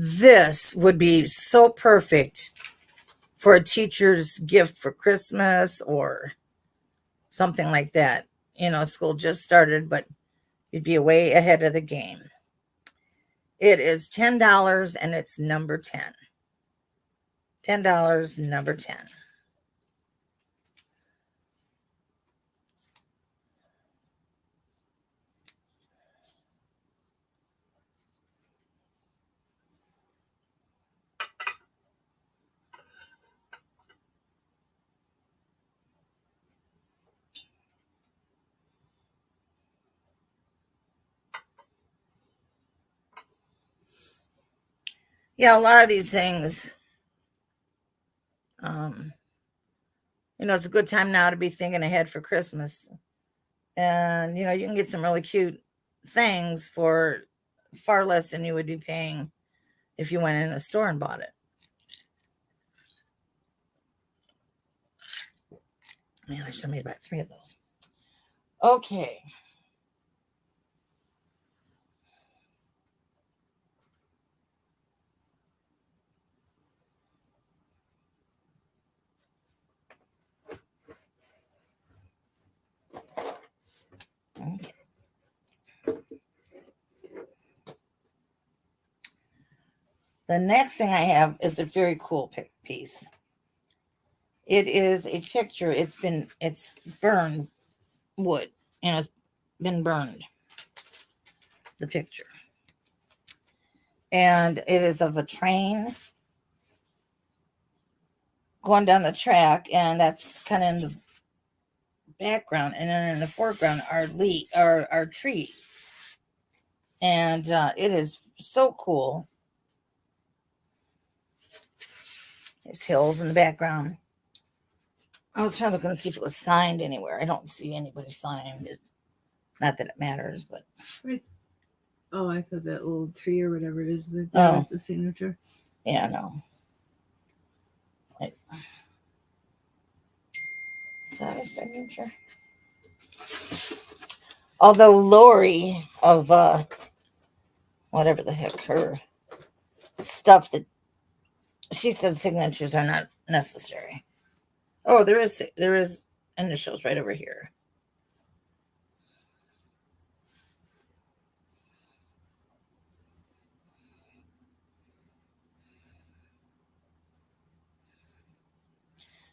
This would be so perfect for a teacher's gift for Christmas or something like that. School just started, but you'd be way ahead of the game. It is $10 and it's number 10. $10, number 10. Yeah, a lot of these things, it's a good time now to be thinking ahead for Christmas. And, you can get some really cute things for far less than you would be paying if you went in a store and bought it. Man, I should have made about 3 of those. Okay. Okay. The next thing I have is a very cool piece. It is a picture. It's burned wood, and it's been burned. The picture, and it is of a train going down the track, and that's kind of in the background, and then in the foreground are trees, and it is so cool. There's hills in the background. I was trying to look and see if it was signed anywhere. I don't see anybody signed it. Not that it matters, but Right. Oh, I thought that little tree or whatever it is that Oh. was the signature. yeah, no. Is that a signature? Although Lori of whatever the heck her stuff, that she said signatures are not necessary. Oh, there is initials right over here.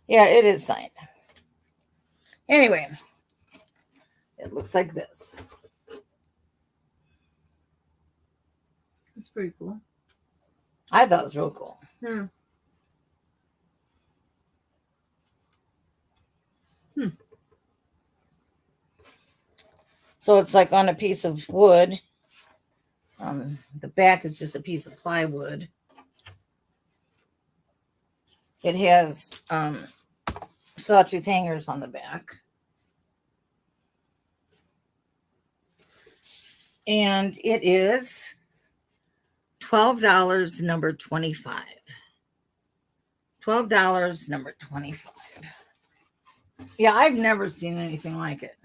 Yeah, it is signed. Anyway, it looks like this. That's pretty cool. I thought it was real cool. Yeah. So it's like on a piece of wood. The back is just a piece of plywood. It has sawtooth hangers on the back. And it is $12, number 25. $12, number 25. Yeah, I've never seen anything like it.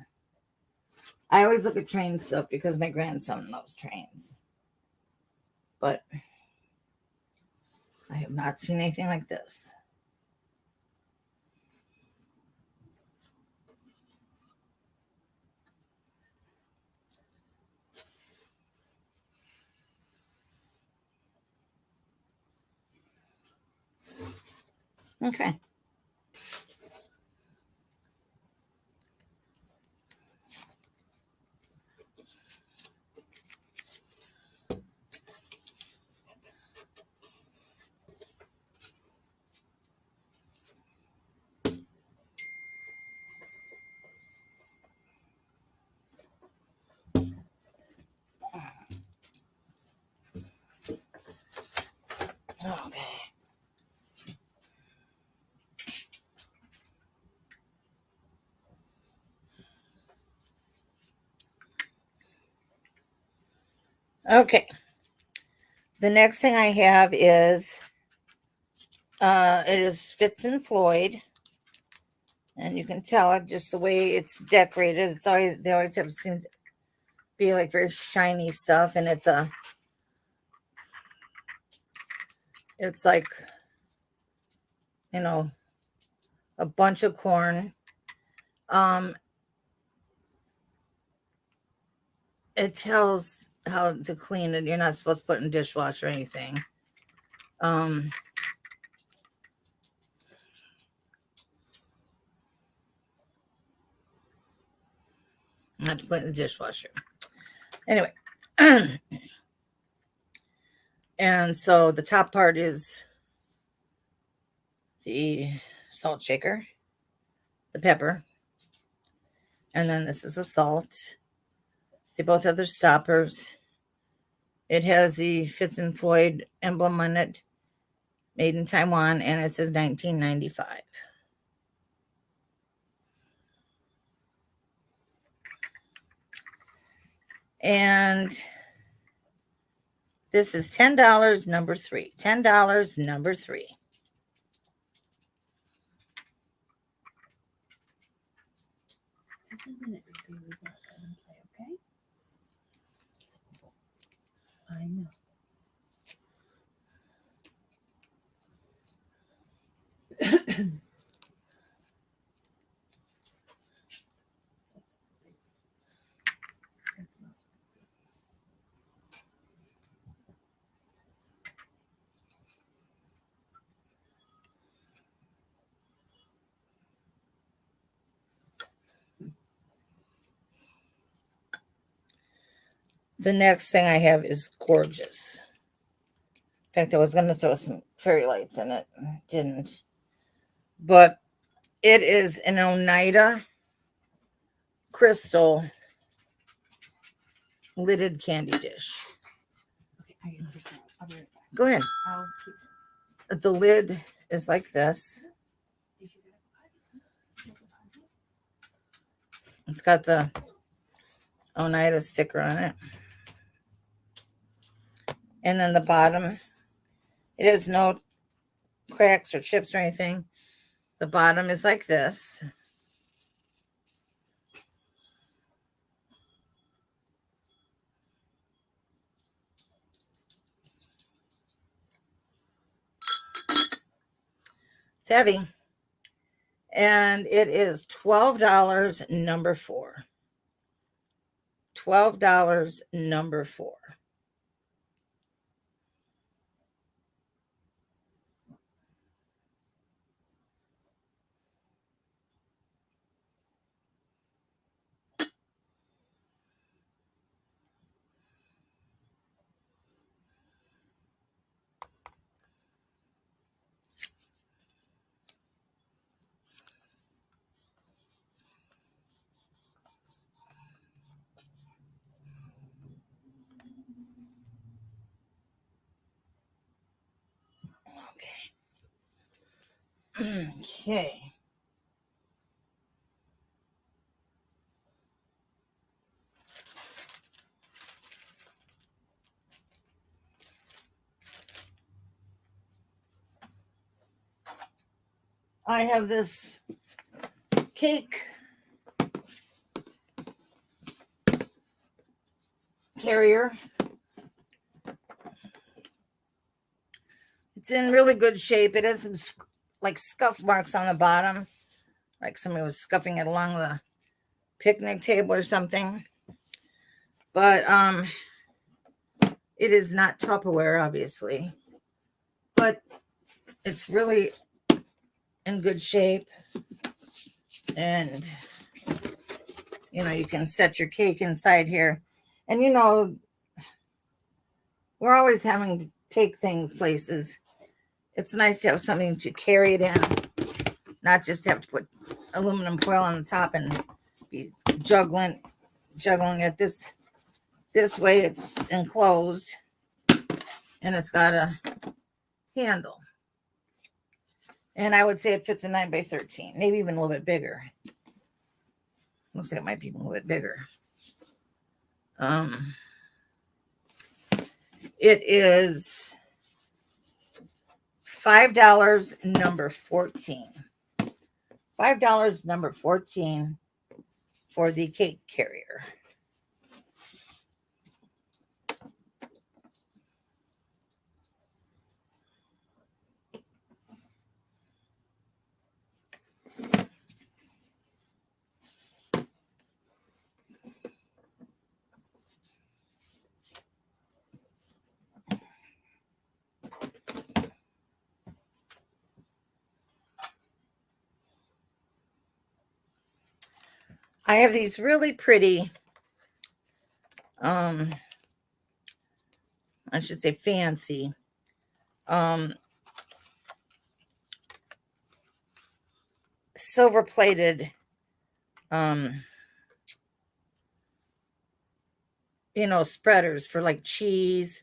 I always look at train stuff because my grandson loves trains. But I have not seen anything like this. Okay. Okay. Okay. The next thing I have is it is Fitz and Floyd. And you can tell it just the way it's decorated. It's always, they always have seems to be like very shiny stuff, and it's like, you know, a bunch of corn. It tells how to clean it. You're not supposed to put it in a dishwasher or anything. Not to put it in the dishwasher. Anyway. And so the top part is the salt shaker, the pepper, and then this is the salt. They both have their stoppers. It has the Fitz and Floyd emblem on it, made in Taiwan, and it says 1995. And this is $10, number 3. $10, number 3. Okay. I know. The next thing I have is gorgeous. In fact, I was going to throw some fairy lights in it. Didn't. But it is an Oneida crystal lidded candy dish. Okay, I gotta take that out. I'll be right back. Go ahead. I'll keep The lid is like this. It's got the Oneida sticker on it. And then the bottom, it has no cracks or chips or anything. The bottom is like this. It's heavy. And it is $12, number 4. $12, number 4. Okay. I have this cake carrier. It's in really good shape. It has some like scuff marks on the bottom, like somebody was scuffing it along the picnic table or something. But it is not Tupperware, obviously, but it's really in good shape. And you can set your cake inside here. And we're always having to take things places. It's nice to have something to carry it in, not just have to put aluminum foil on the top and be juggling it this way. It's enclosed and it's got a handle. And I would say it fits a 9x13, maybe even a little bit bigger. Looks like it might be a little bit bigger. It is $5, number 14. $5, number 14 for the cake carrier. I have these really pretty, I should say fancy, silver plated, spreaders for like cheese.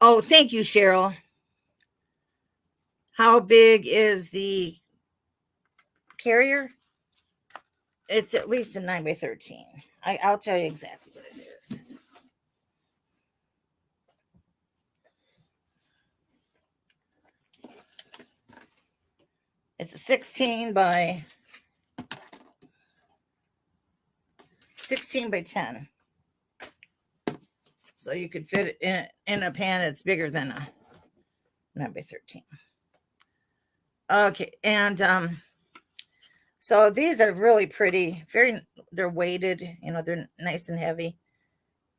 Oh, thank you, Cheryl. How big is the carrier? It's at least a 9x13. I'll tell you exactly what it is. It's a 16 by 10. So you could fit it in a pan that's bigger than a 9x13. Okay, and so these are really pretty. They're weighted, they're nice and heavy.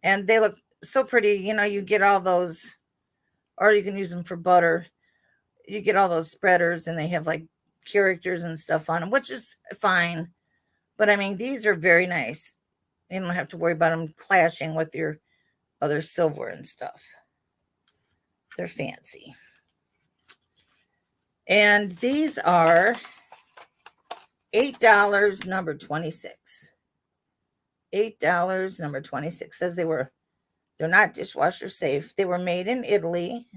And they look so pretty. You get all those, or you can use them for butter. You get all those spreaders and they have like characters and stuff on them, which is fine. But I mean, these are very nice. You don't have to worry about them clashing with your other silver and stuff. They're fancy. And these are $8, number 26. $8, number 26. Says they're not dishwasher safe. They were made in Italy.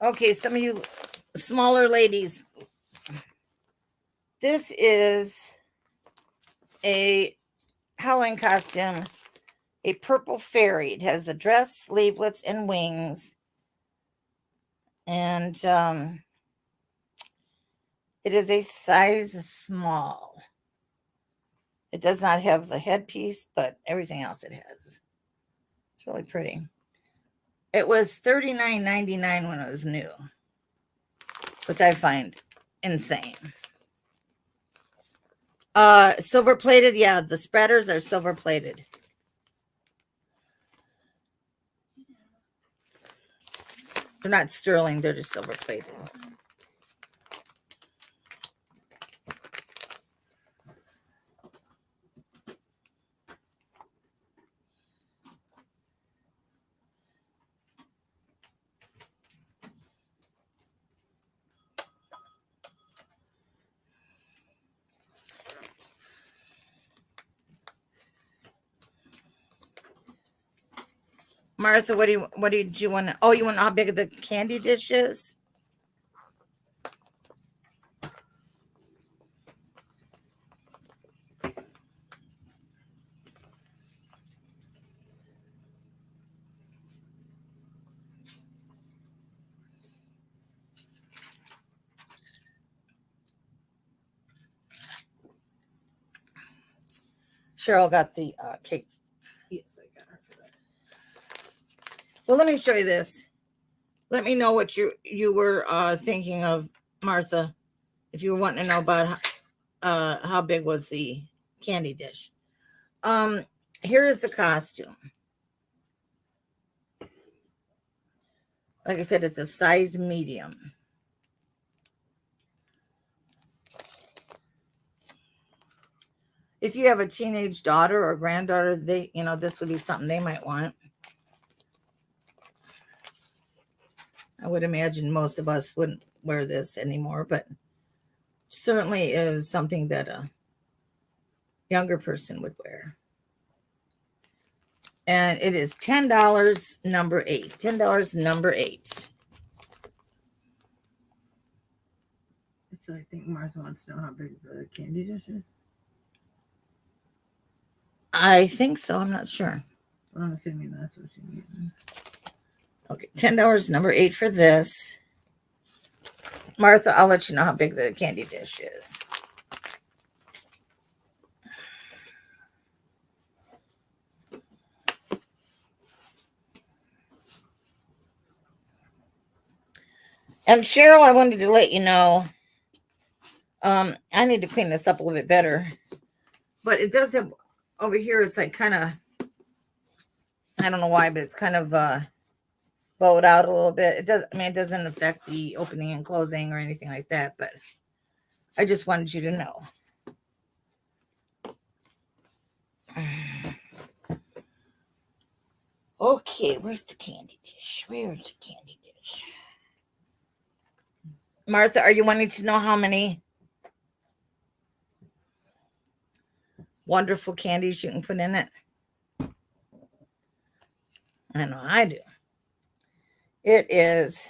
Okay, some of you smaller ladies, this is a Halloween costume, a purple fairy. It has the dress, sleevelets, and wings. And it is a size small. It does not have the headpiece, but everything else it has. It's really pretty. It was $39.99 when it was new, which I find insane. Silver plated. Yeah, the spreaders are silver plated. They're not sterling. They're just silver plated. Martha, what did you want to, oh, you want to know how big the candy dish is? Cheryl got the cake. Yes, I got her for that. Well, let me show you this. Let me know what you were thinking of, Martha, if you were wanting to know about how big was the candy dish. Here is the costume. Like I said, it's a size medium. If you have a teenage daughter or granddaughter, this would be something they might want. I would imagine most of us wouldn't wear this anymore, but certainly is something that a younger person would wear. And it is $10, number 8. $10, number 8. So I think Martha wants to know how big the candy dish is. I think so. I'm not sure. Well, I'm assuming that's what she means. Okay, $10, number 8 for this. Martha, I'll let you know how big the candy dish is. And Cheryl, I wanted to let you know, I need to clean this up a little bit better. But it does have, over here, it's like kind of, I don't know why, but it's kind of bowed out a little bit. It doesn't affect the opening and closing or anything like that, but I just wanted you to know. Okay, where's the candy dish? Where's the candy dish? Martha, are you wanting to know how many wonderful candies you can put in it? I know I do. It is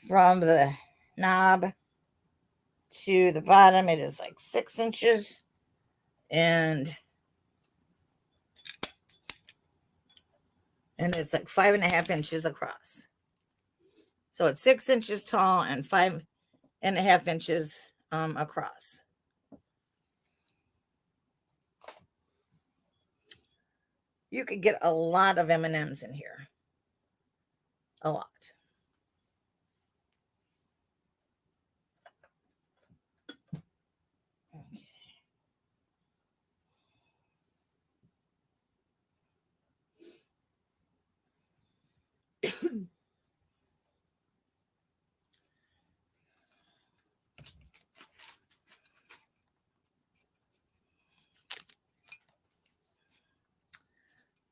from the knob to the bottom. It is like 6 inches, and it's like 5.5 inches across. So it's 6 inches tall and 5.5 inches across. You could get a lot of M&Ms in here. A lot.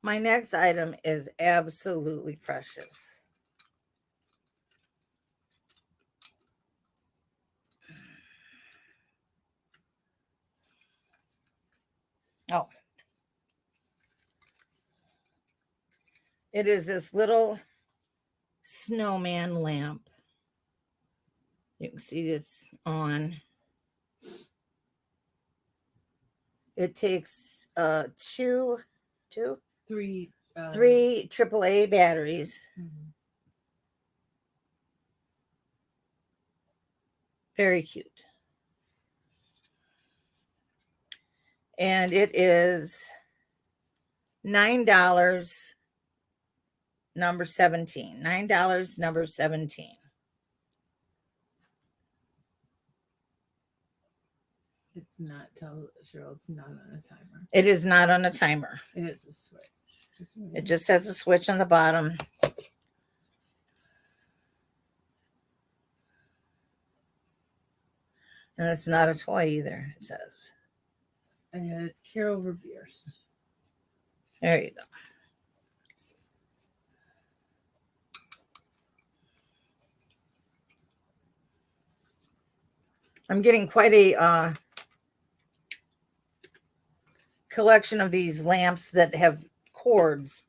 My next item is absolutely precious. Oh. It is this little snowman lamp. You can see it's on. It takes three AAA batteries. Mm-hmm. Very cute. And it is $9, number 17. $9, number 17. It's not, tell Cheryl, it's not on a timer. It is not on a timer. It is a switch. It just has a switch on the bottom. And it's not a toy either, it says. And Carol Revere's. There you go. I'm getting quite a collection of these lamps that have cords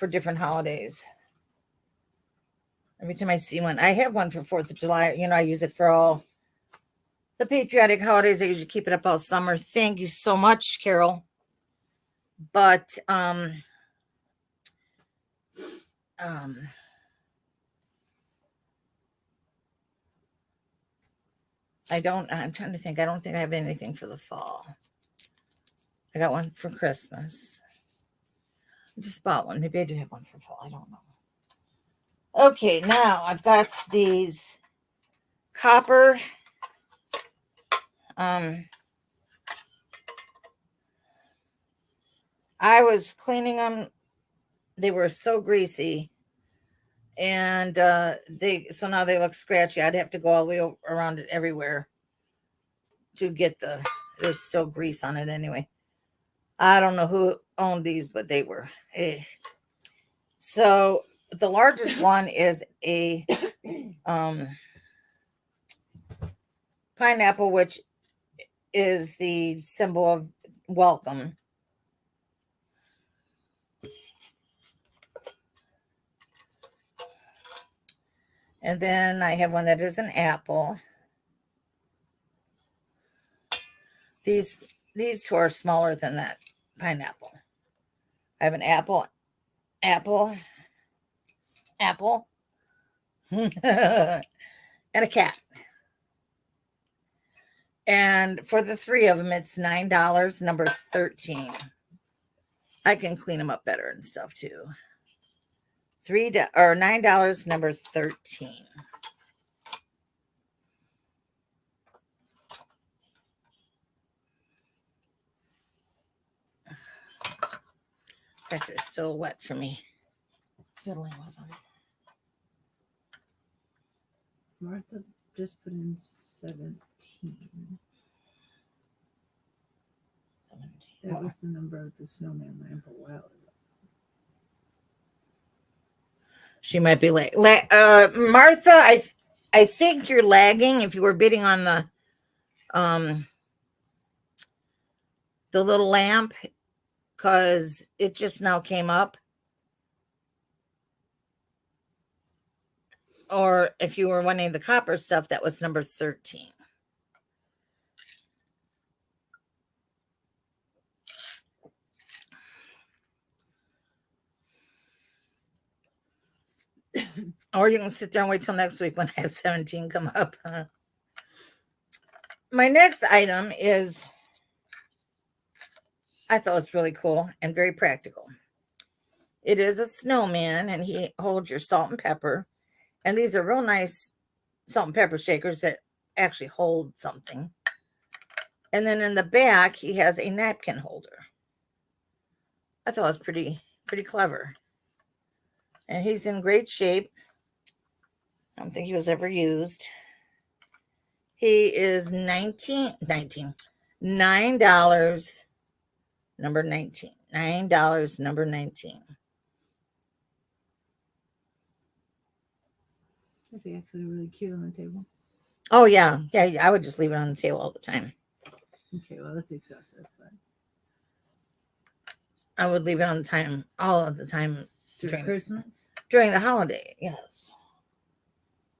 for different holidays. Every time I see one, I have one for 4th of July. You know, I use it for all the patriotic holidays. I usually keep it up all summer. Thank you so much, Carol. But I'm trying to think. I don't think I have anything for the fall. I got one for Christmas. I just bought one. Maybe I do have one for fall. I don't know. Okay, now I've got these copper I was cleaning them. They were so greasy, and so now they look scratchy. I'd have to go all the way around it everywhere to get there's still grease on it anyway. I don't know who owned these, but they were. So the largest one is a pineapple, which is the symbol of welcome. And then I have one that is an apple. These two are smaller than that pineapple. I have an apple, and a cat. And for the three of them, it's $9, number 13. I can clean them up better and stuff too. $9, number 13. In fact, they're still wet for me. Fiddling with them. Martha just put in 17. That was the number of the snowman lamp a while ago. She might be late. Martha, I think you're lagging if you were bidding on the little lamp, because it just now came up. Or if you were wanting the copper stuff, that was number 13. Or you can sit there and wait till next week when I have 17 come up. My next item is, I thought it was really cool and very practical. It is a snowman, and he holds your salt and pepper. And these are real nice salt and pepper shakers that actually hold something. And then in the back, he has a napkin holder. I thought it was pretty clever. And he's in great shape. I don't think he was ever used. He is $9, number 19. $9, number 19. That'd be actually really cute on the table. Oh, yeah. Yeah, I would just leave it on the table all the time. Okay, well, that's excessive. But I would leave it on the time, all of the time. during Christmas? During the holiday, yes.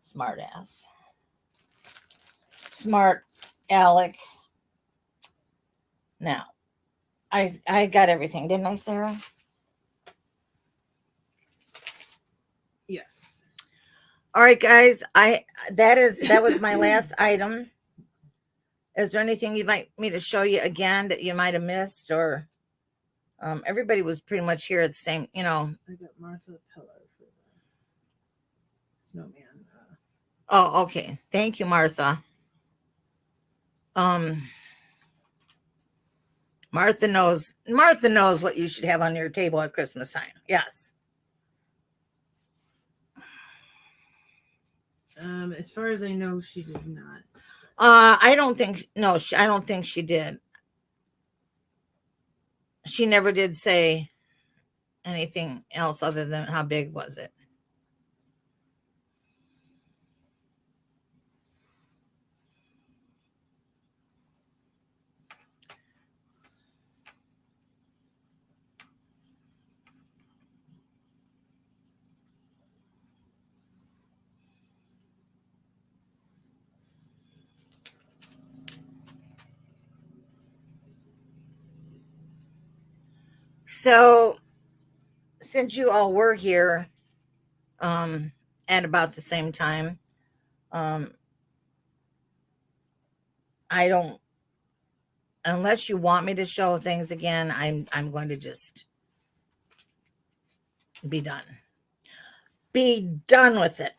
Smart ass. Smart Alec. Now, I got everything, didn't I, Sarah? Yes. All right, guys. That was my last item. Is there anything you'd like me to show you again that you might have missed, or everybody was pretty much here at the same, I got Martha Pillar for the snowman. Oh, okay. Thank you, Martha. Martha knows what you should have on your table at Christmas time. Yes. As far as I know, she did not. I don't think she did. She never did say anything else other than how big was it. So, since you all were here at about the same time, um, I don't, unless you want me to show things again, I'm going to just be done. Be done with it.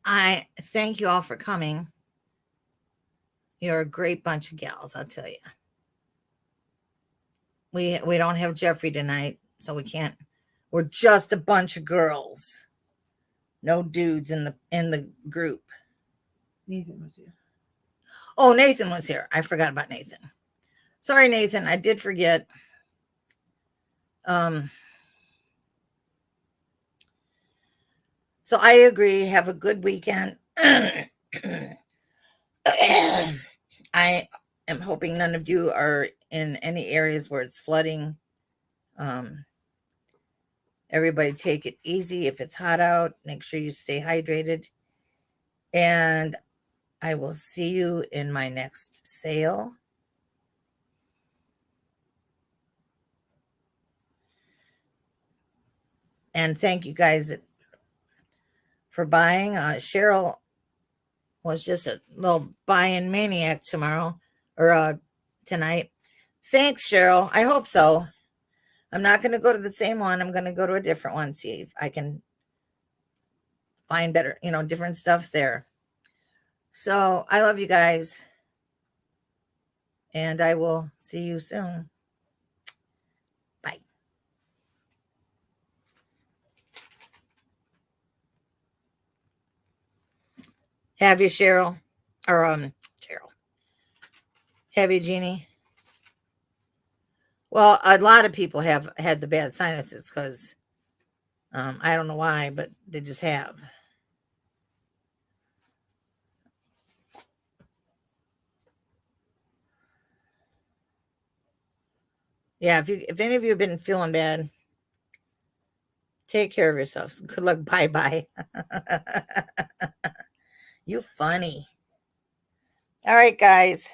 I thank you all for coming. You're a great bunch of gals, I'll tell you. We don't have Jeffrey tonight, so we can't. We're just a bunch of girls. No dudes in the group. Nathan was here. Oh, Nathan was here. I forgot about Nathan. Sorry, Nathan. I did forget. So I agree. Have a good weekend. I am hoping none of you are in any areas where it's flooding. Everybody take it easy. If it's hot out, make sure you stay hydrated. And I will see you in my next sale. And thank you guys for buying. Cheryl was just a little buying maniac tomorrow or tonight. Thanks, Cheryl. I hope so. I'm not going to go to the same one. I'm going to go to a different one, see if I can find better, different stuff there. So I love you guys. And I will see you soon. Bye. Have you, Cheryl? Or Cheryl. Have you, Jeannie? Well, a lot of people have had the bad sinuses because I don't know why, but they just have. Yeah, if any of you have been feeling bad, take care of yourselves. Good luck. Bye-bye. You funny. All right, guys.